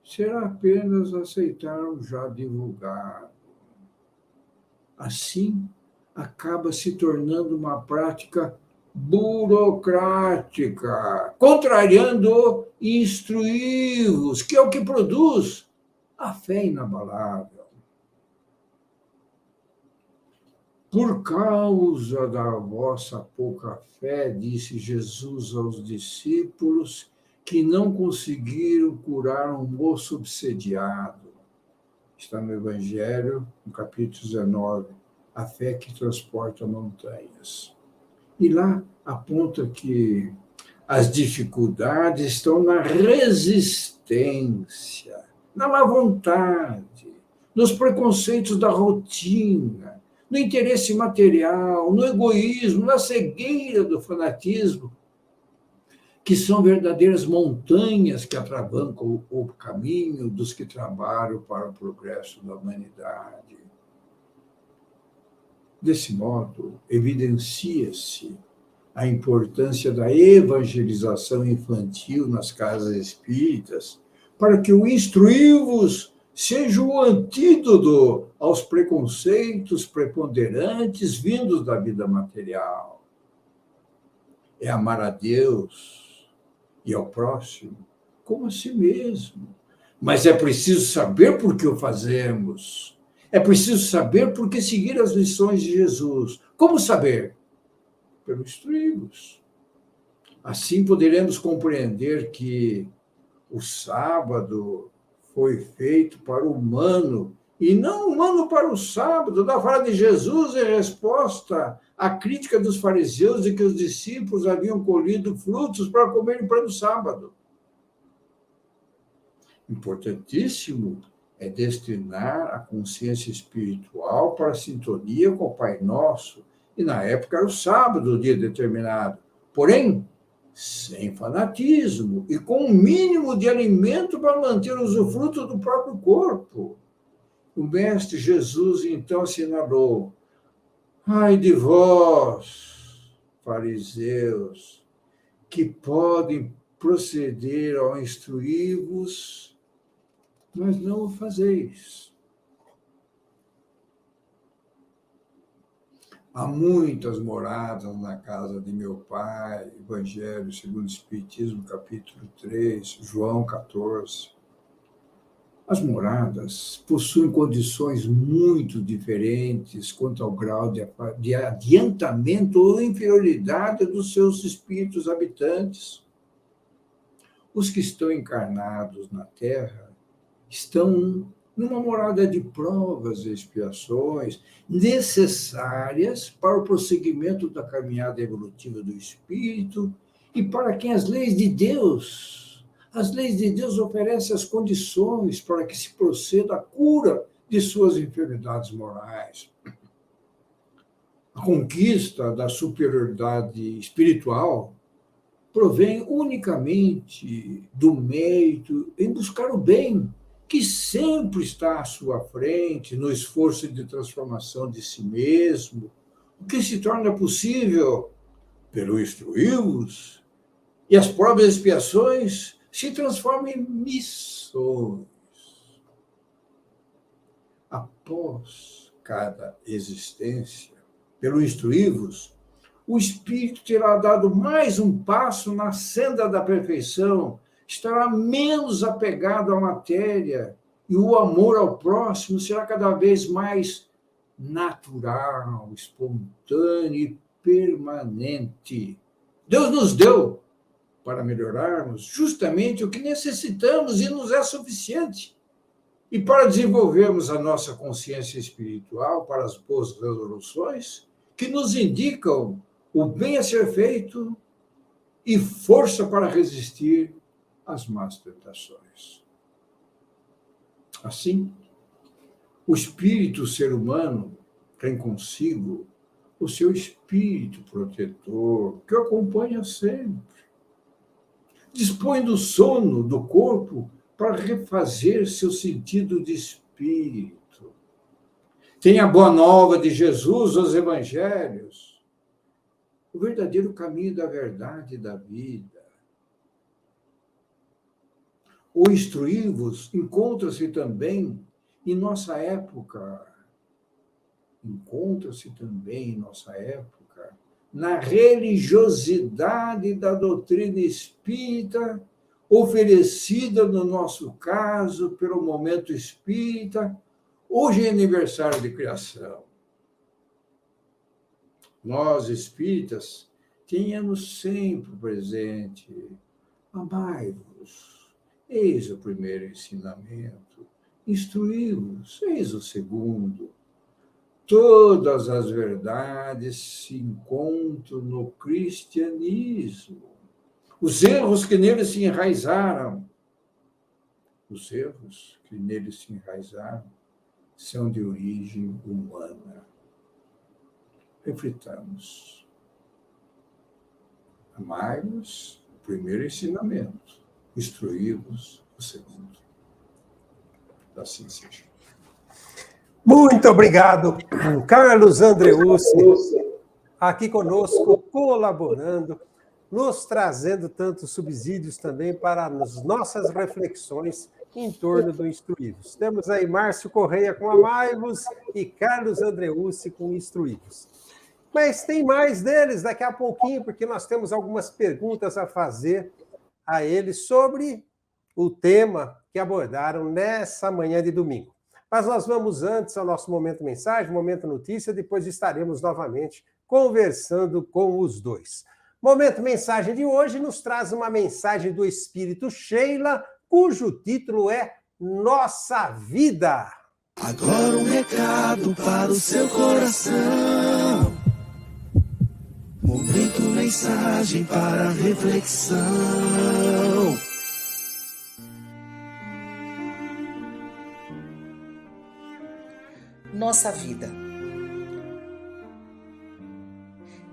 será apenas aceitar o já divulgado. Assim, acaba se tornando uma prática burocrática, contrariando o instruí-vos, que é o que produz a fé inabalável. Por causa da vossa pouca fé, disse Jesus aos discípulos, que não conseguiram curar um moço obsediado. Está no Evangelho, no capítulo 19, a fé que transporta montanhas. E lá aponta que as dificuldades estão na resistência, na má vontade, nos preconceitos da rotina, no interesse material, no egoísmo, na cegueira do fanatismo, que são verdadeiras montanhas que atravancam o caminho dos que trabalham para o progresso da humanidade. Desse modo, evidencia-se a importância da evangelização infantil nas casas espíritas, para que o instruí-vos seja o antídoto aos preconceitos preponderantes vindos da vida material. É amar a Deus e ao próximo como a si mesmo. Mas é preciso saber por que o fazemos. É preciso saber por que seguir as lições de Jesus. Como saber? Pelo instruí-vos. Assim poderemos compreender que o sábado foi feito para o humano e não o humano para o sábado. Da fala de Jesus em resposta à crítica dos fariseus de que os discípulos haviam colhido frutos para comerem para o sábado. Importantíssimo é destinar a consciência espiritual para a sintonia com o Pai Nosso. E na época era o sábado, o dia determinado. Porém, sem fanatismo e com um mínimo de alimento para manter o usufruto do próprio corpo. O Mestre Jesus então assinalou: ai de vós, fariseus, que podem proceder ao instruí-vos, mas não o fazeis. Há muitas moradas na casa de meu Pai, Evangelho segundo o Espiritismo, capítulo 3, João 14. As moradas possuem condições muito diferentes quanto ao grau de adiantamento ou inferioridade dos seus espíritos habitantes. Os que estão encarnados na Terra estão numa morada de provas e expiações necessárias para o prosseguimento da caminhada evolutiva do espírito e para quem as leis de Deus oferecem as condições para que se proceda à cura de suas enfermidades morais. A conquista da superioridade espiritual provém unicamente do mérito em buscar o bem, que sempre está à sua frente no esforço de transformação de si mesmo, o que se torna possível pelo instruí-los, e as provas e expiações se transformam em missões. Após cada existência, pelo instruí-los, o espírito terá dado mais um passo na senda da perfeição, estará menos apegado à matéria e o amor ao próximo será cada vez mais natural, espontâneo e permanente. Deus nos deu para melhorarmos justamente o que necessitamos e nos é suficiente. E para desenvolvermos a nossa consciência espiritual para as boas resoluções que nos indicam o bem a ser feito e força para resistir às más tentações. Assim, o espírito ser humano tem consigo o seu espírito protetor, que o acompanha sempre. Dispõe do sono do corpo para refazer seu sentido de espírito. Tem a boa nova de Jesus, os evangelhos, o verdadeiro caminho da verdade e da vida. O instruí-vos encontra-se também em nossa época, na religiosidade da doutrina espírita, oferecida, no nosso caso, pelo Momento Espírita. Hoje é aniversário de criação. Nós, espíritas, tenhamos sempre presente: amai-vos, eis o primeiro ensinamento, instruí-vos, eis o segundo. Todas as verdades se encontram no cristianismo. Os erros que nele se enraizaram, são de origem humana. Reflitamos. Amai-vos, o primeiro ensinamento. Instruí-vos, o segundo. Assim seja. Muito obrigado, Carlos Andreucci, aqui conosco, colaborando, nos trazendo tantos subsídios também para as nossas reflexões em torno do Instruí-vos. Temos aí Márcio Correia com Amai-vos e Carlos Andreucci com Instruí-vos. Mas tem mais deles daqui a pouquinho, porque nós temos algumas perguntas a fazer a eles sobre o tema que abordaram nessa manhã de domingo. Mas nós vamos antes ao nosso Momento Mensagem, Momento Notícia, depois estaremos novamente conversando com os dois. Momento Mensagem de hoje nos traz uma mensagem do Espírito Sheila, cujo título é Nossa Vida. Agora um recado para o seu coração. Momento Mensagem para reflexão. Nossa vida.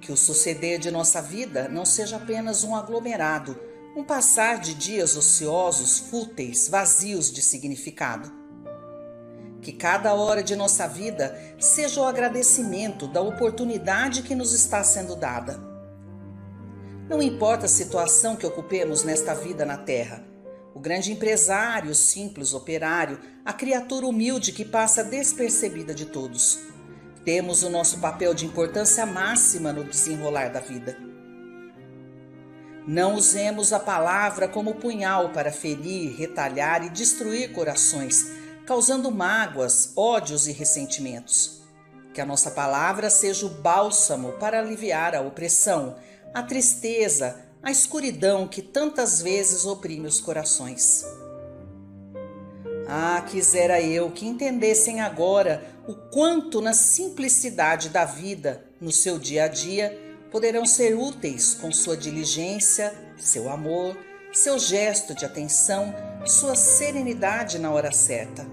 Que o suceder de nossa vida não seja apenas um aglomerado, um passar de dias ociosos, fúteis, vazios de significado. Que cada hora de nossa vida seja o agradecimento da oportunidade que nos está sendo dada. Não importa a situação que ocupemos nesta vida na Terra, o grande empresário, o simples operário, a criatura humilde que passa despercebida de todos. Temos o nosso papel de importância máxima no desenrolar da vida. Não usemos a palavra como punhal para ferir, retalhar e destruir corações, causando mágoas, ódios e ressentimentos. Que a nossa palavra seja o bálsamo para aliviar a opressão, a tristeza, a escuridão que tantas vezes oprime os corações. Ah, quisera eu que entendessem agora o quanto na simplicidade da vida, no seu dia a dia, poderão ser úteis com sua diligência, seu amor, seu gesto de atenção, sua serenidade na hora certa.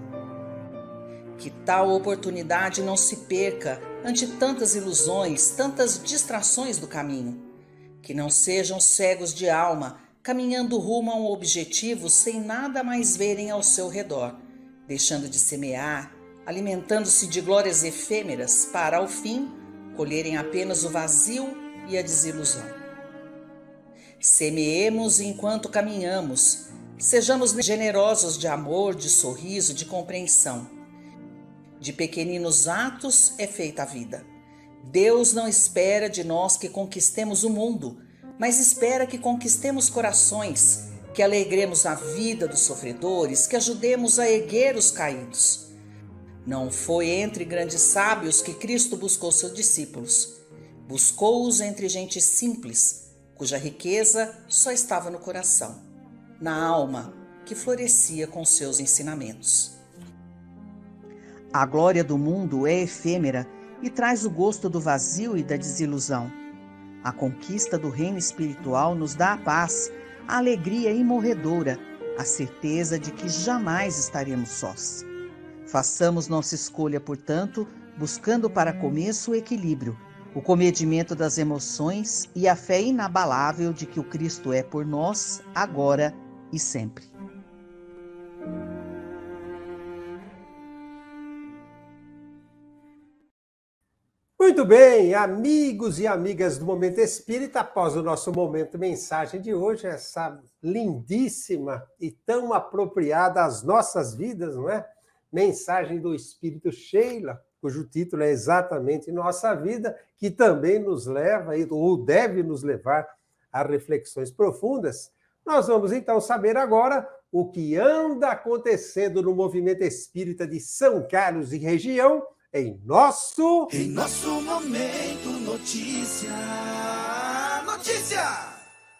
Que tal oportunidade não se perca ante tantas ilusões, tantas distrações do caminho. Que não sejam cegos de alma, caminhando rumo a um objetivo sem nada mais verem ao seu redor, deixando de semear, alimentando-se de glórias efêmeras para, ao fim, colherem apenas o vazio e a desilusão. Semeemos enquanto caminhamos, sejamos generosos de amor, de sorriso, de compreensão. De pequeninos atos é feita a vida. Deus não espera de nós que conquistemos o mundo, mas espera que conquistemos corações, que alegremos a vida dos sofredores, que ajudemos a erguer os caídos. Não foi entre grandes sábios que Cristo buscou seus discípulos. Buscou-os entre gente simples, cuja riqueza só estava no coração, na alma, que florescia com seus ensinamentos. A glória do mundo é efêmera e traz o gosto do vazio e da desilusão. A conquista do reino espiritual nos dá a paz, a alegria imorredora, a certeza de que jamais estaremos sós. Façamos nossa escolha, portanto, buscando para começo o equilíbrio, o comedimento das emoções e a fé inabalável de que o Cristo é por nós, agora e sempre. Muito bem, amigos e amigas do Momento Espírita, após o nosso Momento Mensagem de hoje, essa lindíssima e tão apropriada às nossas vidas, não é? Mensagem do Espírito Sheila, cujo título é exatamente Nossa Vida, que também nos leva, ou deve nos levar, a reflexões profundas. Nós vamos então saber agora o que anda acontecendo no Movimento Espírita de São Carlos e região, em nosso Momento Notícia.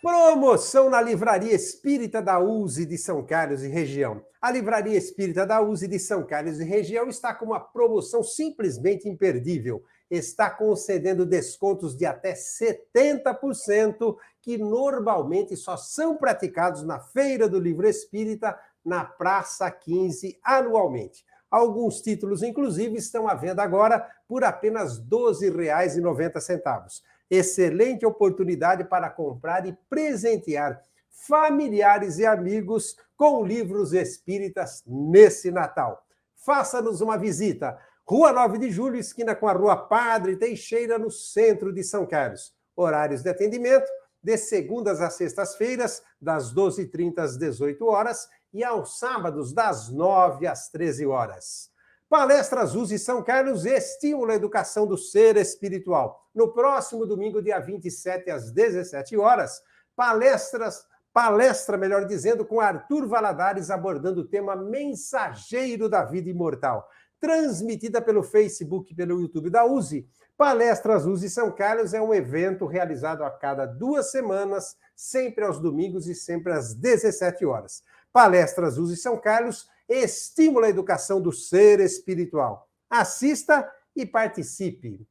Promoção na Livraria Espírita da USE de São Carlos e região. A Livraria Espírita da USE de São Carlos e região está com uma promoção simplesmente imperdível. Está concedendo descontos de até 70%, que normalmente só são praticados na Feira do Livro Espírita, na Praça 15, anualmente. Alguns títulos, inclusive, estão à venda agora por apenas R$ 12,90. Excelente oportunidade para comprar e presentear familiares e amigos com livros espíritas nesse Natal. Faça-nos uma visita. Rua 9 de Julho, esquina com a Rua Padre Teixeira, no centro de São Carlos. Horários de atendimento, de segundas a sextas-feiras, das 12h30 às 18 horas, e aos sábados, das 9 às 13 horas. Palestras USE São Carlos estimula a educação do ser espiritual. No próximo domingo, dia 27 às 17 horas, palestra, melhor dizendo, com Arthur Valadares abordando o tema Mensageiro da Vida Imortal. Transmitida pelo Facebook e pelo YouTube da USE, Palestras USE São Carlos é um evento realizado a cada 2 semanas, sempre aos domingos e sempre às 17 horas. Palestras USE São Carlos estimula a educação do ser espiritual. Assista e participe.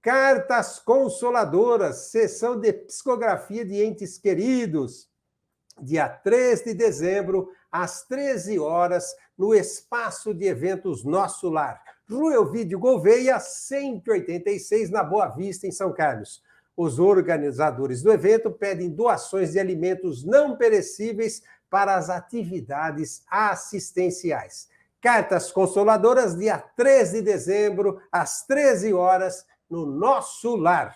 Cartas Consoladoras, sessão de psicografia de entes queridos, dia 3 de dezembro, às 13 horas, no Espaço de Eventos Nosso Lar, Rua Elvídio Gouveia, 186, na Boa Vista, em São Carlos. Os organizadores do evento pedem doações de alimentos não perecíveis para as atividades assistenciais. Cartas Consoladoras, dia 13 de dezembro, às 13 horas, no Nosso Lar.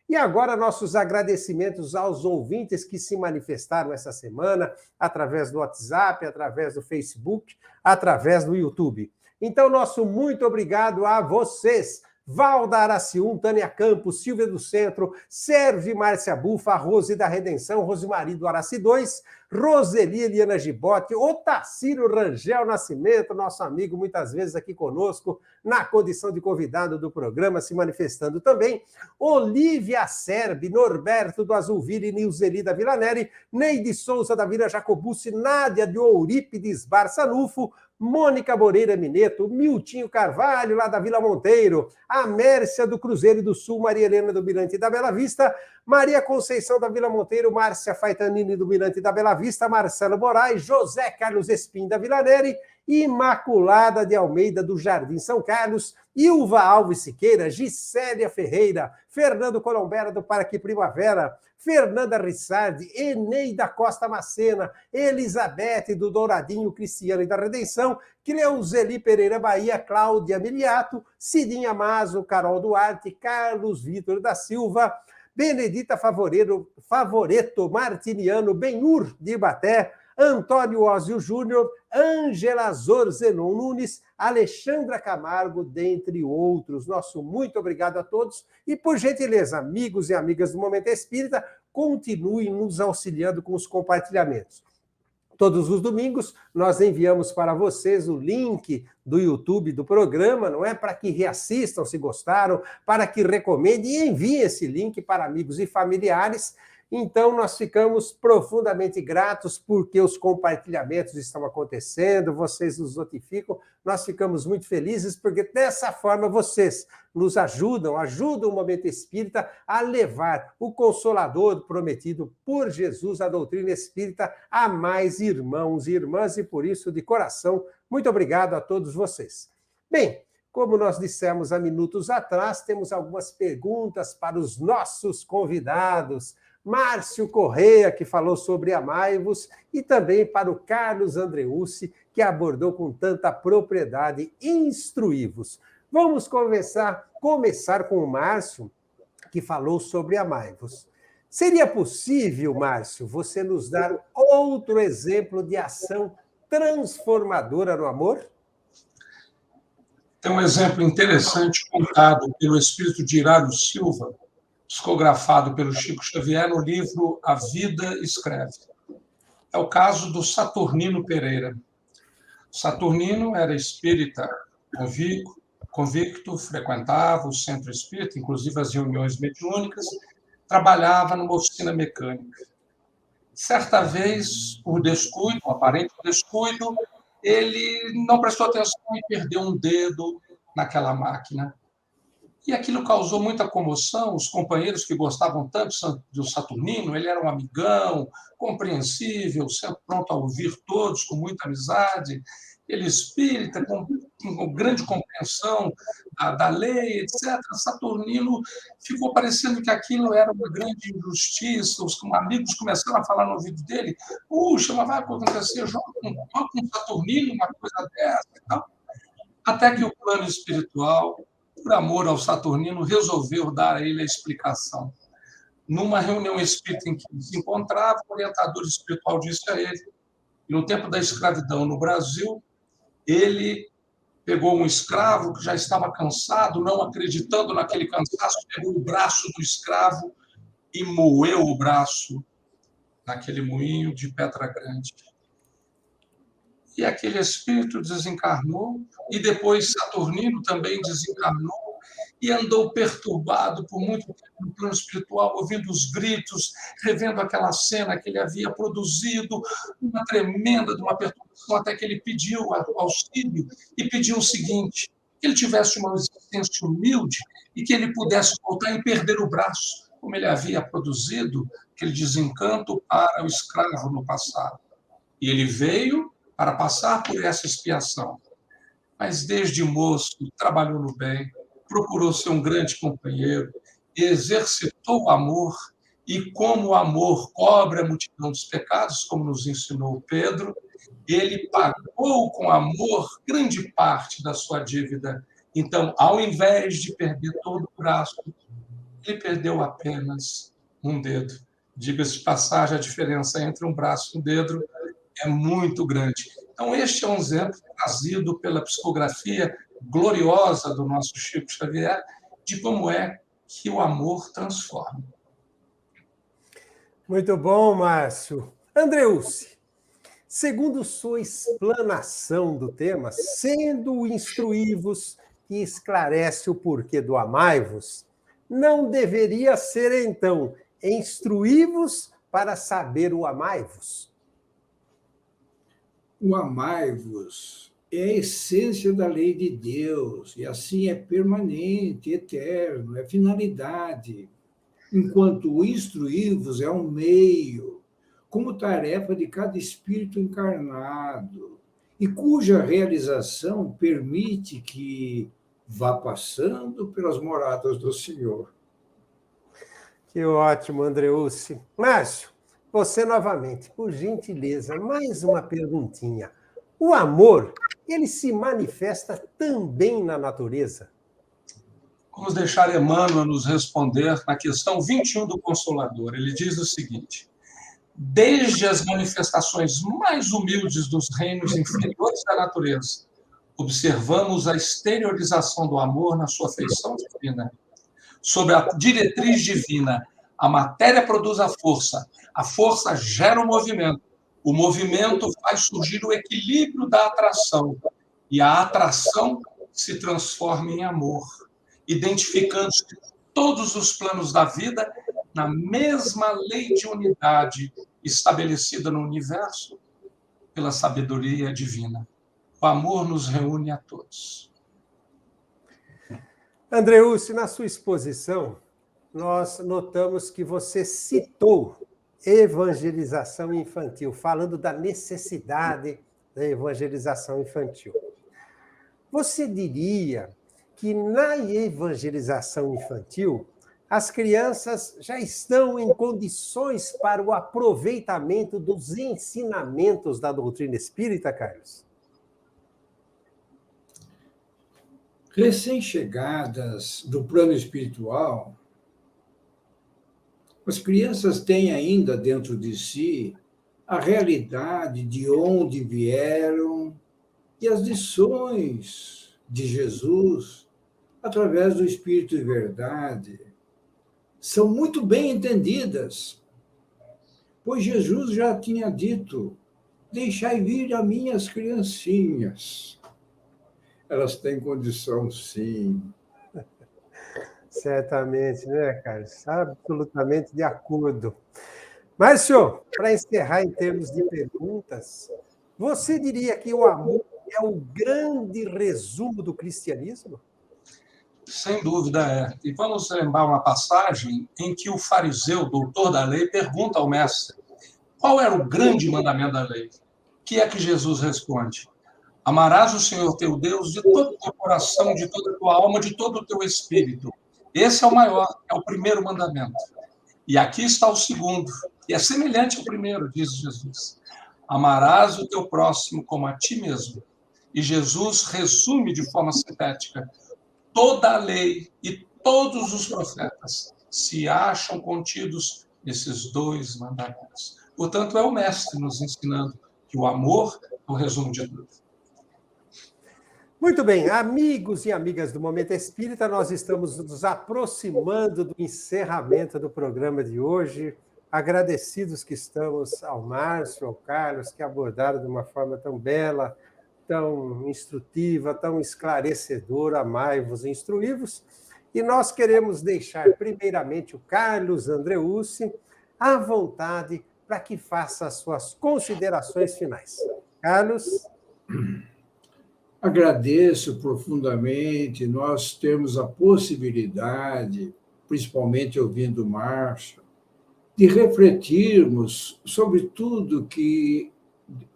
E agora, nossos agradecimentos aos ouvintes que se manifestaram essa semana, através do WhatsApp, através do Facebook, através do YouTube. Então, nosso muito obrigado a vocês. Valda Aracium, Tânia Campos, Silvia do Centro, Sérgio e Márcia Bufa, Rose da Redenção, Rosemary do Araci 2, Roseli Eliana Gibote, Otacílio Rangel Nascimento, nosso amigo muitas vezes aqui conosco, na condição de convidado do programa, se manifestando também, Olívia Serbi, Norberto do Azulville, Nilzeli da Vila Neri, Neide Souza da Vila Jacobucci, Nádia de Ourípides Barçanufo, Mônica Moreira Mineto, Miltinho Carvalho, lá da Vila Monteiro, a Mércia do Cruzeiro do Sul, Maria Helena do Mirante da Bela Vista, Maria Conceição da Vila Monteiro, Márcia Faitanini do Mirante da Bela Vista, Marcelo Moraes, José Carlos Espim da Vila Neri, Imaculada de Almeida do Jardim São Carlos, Ilva Alves Siqueira, Gisélia Ferreira, Fernando Colombera do Parque Primavera, Fernanda Rissardi, Eneida Costa Macena, Elizabeth do Douradinho Cristiano e da Redenção, Cleuzeli Pereira Bahia, Cláudia Miliato, Cidinha Mazo, Carol Duarte, Carlos Vitor da Silva, Benedita Favoreto Martiniano, Benhur de Ibaté, Antônio Ósio Júnior, Ângela Zorzenon Nunes, Alexandra Camargo, dentre outros. Nosso muito obrigado a todos. E, por gentileza, amigos e amigas do Momento Espírita, continuem nos auxiliando com os compartilhamentos. Todos os domingos, nós enviamos para vocês o link do YouTube do programa, não é? Para que reassistam se gostaram, para que recomendem e enviem esse link para amigos e familiares. Então, nós ficamos profundamente gratos porque os compartilhamentos estão acontecendo, vocês nos notificam, nós ficamos muito felizes porque dessa forma vocês nos ajudam o Momento Espírita a levar o Consolador prometido por Jesus, a doutrina espírita, a mais irmãos e irmãs, e por isso, de coração, muito obrigado a todos vocês. Bem, como nós dissemos há minutos atrás, temos algumas perguntas para os nossos convidados. Márcio Correia, que falou sobre Amai-vos, e também para o Carlos Andreucci, que abordou com tanta propriedade Instruí-vos. Vamos começar com o Márcio, que falou sobre Amai-vos. Seria possível, Márcio, você nos dar outro exemplo de ação transformadora no amor? Tem um exemplo interessante contado pelo espírito de Hilário Silva, psicografado pelo Chico Xavier no livro A Vida Escreve. É o caso do Saturnino Pereira. Saturnino era espírita convicto, frequentava o centro espírita, inclusive as reuniões mediúnicas, trabalhava numa oficina mecânica. Certa vez, por descuido, um aparente descuido, ele não prestou atenção e perdeu um dedo naquela máquina. E aquilo causou muita comoção. Os companheiros que gostavam tanto do Saturnino, ele era um amigão, compreensível, sempre pronto a ouvir todos, com muita amizade, ele espírita, com grande compreensão da lei, etc. Saturnino ficou parecendo que aquilo era uma grande injustiça. Os amigos começaram a falar no ouvido dele: puxa, mas vai acontecer, joga com Saturnino uma coisa dessa e tal. Até que o plano espiritual, por amor ao Saturnino, resolveu dar a ele a explicação. Numa reunião espírita em que ele se encontrava, o orientador espiritual disse a ele que, no tempo da escravidão no Brasil, ele pegou um escravo que já estava cansado, não acreditando naquele cansaço, pegou o braço do escravo e moeu o braço naquele moinho de Pedra Grande. E aquele espírito desencarnou, e depois Saturnino também desencarnou, e andou perturbado por muito tempo no plano espiritual, ouvindo os gritos, revendo aquela cena que ele havia produzido, uma tremenda de uma perturbação, até que ele pediu auxílio e pediu o seguinte: que ele tivesse uma existência humilde e que ele pudesse voltar e perder o braço, como ele havia produzido aquele desencanto para o escravo no passado. E ele veio para passar por essa expiação. Mas desde moço trabalhou no bem, procurou ser um grande companheiro, exercitou o amor, e como o amor cobre a multidão dos pecados, como nos ensinou Pedro, ele pagou com amor grande parte da sua dívida. Então, ao invés de perder todo o braço, ele perdeu apenas um dedo. Diga-se de passagem, a diferença entre um braço e um dedo é muito grande. Então, este é um exemplo trazido pela psicografia gloriosa do nosso Chico Xavier, de como é que o amor transforma. Muito bom, Márcio. Andreucci, segundo sua explanação do tema, sendo instruí-vos que esclarece o porquê do amai-vos, não deveria ser, então, instruí-vos para saber o amai-vos? O amai-vos é a essência da lei de Deus, e assim é permanente, eterno, é finalidade, enquanto o instruí-vos é um meio, como tarefa de cada espírito encarnado, e cuja realização permite que vá passando pelas moradas do Senhor. Que ótimo, Andreucci. Márcio, você novamente, por gentileza, mais uma perguntinha. O amor, ele se manifesta também na natureza? Vamos deixar Emmanuel nos responder na questão 21 do Consolador. Ele diz o seguinte: desde as manifestações mais humildes dos reinos inferiores da natureza, observamos a exteriorização do amor na sua feição divina. Sob a diretriz divina, a matéria produz a força gera o movimento faz surgir o equilíbrio da atração, e a atração se transforma em amor, identificando-se todos os planos da vida na mesma lei de unidade estabelecida no universo pela sabedoria divina. O amor nos reúne a todos. Andreucci, na sua exposição, nós notamos que você citou evangelização infantil, falando da necessidade da evangelização infantil. Você diria que na evangelização infantil, as crianças já estão em condições para o aproveitamento dos ensinamentos da doutrina espírita, Carlos? Recém-chegadas do plano espiritual, as crianças têm ainda dentro de si a realidade de onde vieram e as lições de Jesus através do Espírito de Verdade são muito bem entendidas, pois Jesus já tinha dito: deixai vir a minhas criancinhas. Elas têm condição, sim. Certamente, né, Carlos? Absolutamente de acordo. Márcio, para encerrar em termos de perguntas, você diria que o amor é o grande resumo do cristianismo? Sem dúvida é. E vamos lembrar uma passagem em que o fariseu, doutor da lei, pergunta ao mestre: qual era o grande mandamento da lei? Que é que Jesus responde? Amarás o Senhor teu Deus de todo o teu coração, de toda a tua alma, de todo o teu espírito. Esse é o maior, é o primeiro mandamento. E aqui está o segundo, que é semelhante ao primeiro, diz Jesus: amarás o teu próximo como a ti mesmo. E Jesus resume de forma sintética: toda a lei e todos os profetas se acham contidos nesses dois mandamentos. Portanto, é o mestre nos ensinando que o amor é o resumo de tudo. Muito bem, amigos e amigas do Momento Espírita, nós estamos nos aproximando do encerramento do programa de hoje. Agradecidos que estamos ao Márcio, ao Carlos, que abordaram de uma forma tão bela, tão instrutiva, tão esclarecedora, amai-vos e instruí-vos. E nós queremos deixar, primeiramente, o Carlos Andreucci à vontade para que faça as suas considerações finais. Carlos? Agradeço profundamente nós termos a possibilidade, principalmente ouvindo o Márcio, de refletirmos sobre tudo que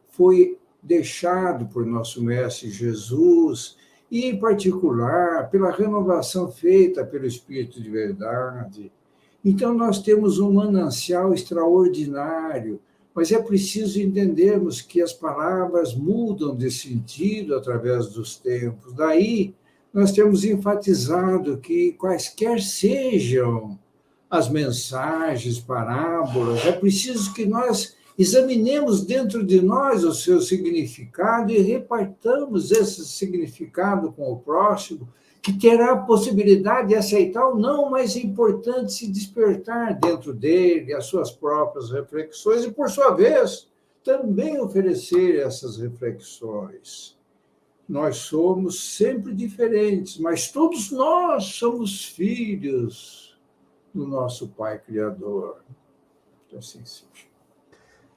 foi deixado por nosso Mestre Jesus e, em particular, pela renovação feita pelo Espírito de verdade. Então, nós temos um manancial extraordinário, mas é preciso entendermos que as palavras mudam de sentido através dos tempos. Daí, nós temos enfatizado que, quaisquer sejam as mensagens, parábolas, é preciso que nós examinemos dentro de nós o seu significado e repartamos esse significado com o próximo, que terá a possibilidade de aceitar ou não, mas é importante se despertar dentro dele as suas próprias reflexões e, por sua vez, também oferecer essas reflexões. Nós somos sempre diferentes, mas todos nós somos filhos do nosso Pai Criador. Que assim seja.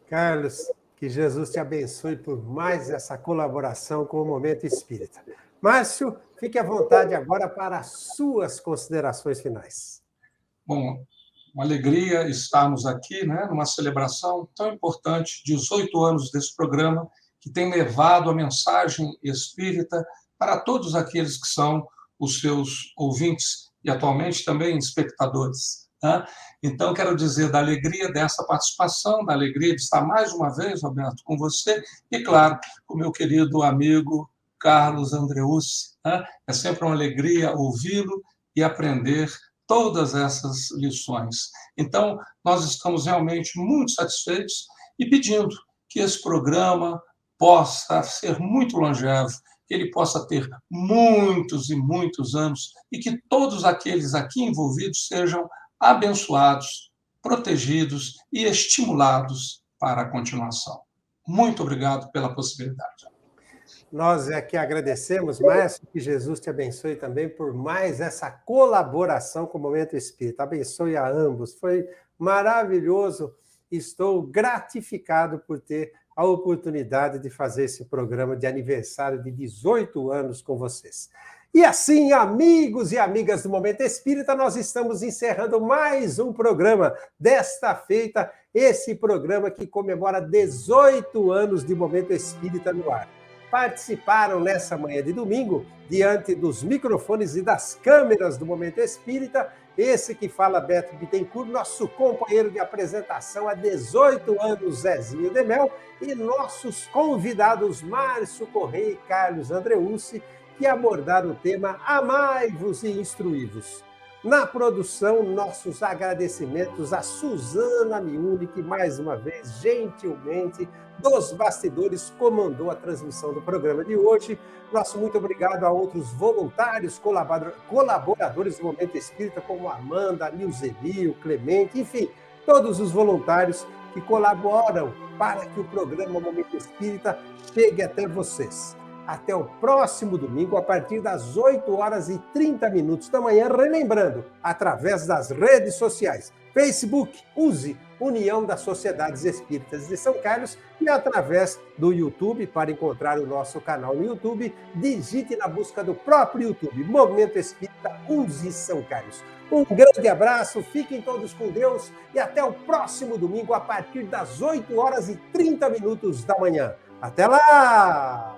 Carlos, que Jesus te abençoe por mais essa colaboração com o Momento Espírita. Márcio, fique à vontade agora para as suas considerações finais. Bom, uma alegria estarmos aqui, né, numa celebração tão importante, 18 anos desse programa, que tem levado a mensagem espírita para todos aqueles que são os seus ouvintes e atualmente também espectadores. Então, quero dizer da alegria dessa participação, da alegria de estar mais uma vez, Roberto, com você, e, claro, com o meu querido amigo Carlos Andreucci. É sempre uma alegria ouvi-lo e aprender todas essas lições. Então, nós estamos realmente muito satisfeitos e pedindo que esse programa possa ser muito longevo, que ele possa ter muitos e muitos anos e que todos aqueles aqui envolvidos sejam abençoados, protegidos e estimulados para a continuação. Muito obrigado pela possibilidade. Nós é que agradecemos, Márcio, que Jesus te abençoe também por mais essa colaboração com o Momento Espírita. Abençoe a ambos. Foi maravilhoso. Estou gratificado por ter a oportunidade de fazer esse programa de aniversário de 18 anos com vocês. E assim, amigos e amigas do Momento Espírita, nós estamos encerrando mais um programa desta feita, esse programa que comemora 18 anos de Momento Espírita no ar. Participaram nessa manhã de domingo, diante dos microfones e das câmeras do Momento Espírita, esse que fala Beto Bittencourt, nosso companheiro de apresentação há 18 anos, Zezinho de Mel, e nossos convidados Márcio Correia e Carlos Andreucci, que abordaram o tema Amai-vos e Instruí-vos. Na produção, nossos agradecimentos a Suzana Miuni, que mais uma vez, gentilmente, dos bastidores, comandou a transmissão do programa de hoje. Nosso muito obrigado a outros voluntários, colaboradores do Momento Espírita, como Amanda, Nilzeli, Clemente, enfim, todos os voluntários que colaboram para que o programa Momento Espírita chegue até vocês. Até o próximo domingo, a partir das 8h30 da manhã, relembrando, através das redes sociais, Facebook, use União das Sociedades Espíritas de São Carlos, e através do YouTube, para encontrar o nosso canal no YouTube, digite na busca do próprio YouTube, Momento Espírita USE São Carlos. Um grande abraço, fiquem todos com Deus e até o próximo domingo, a partir das 8h30 da manhã. Até lá!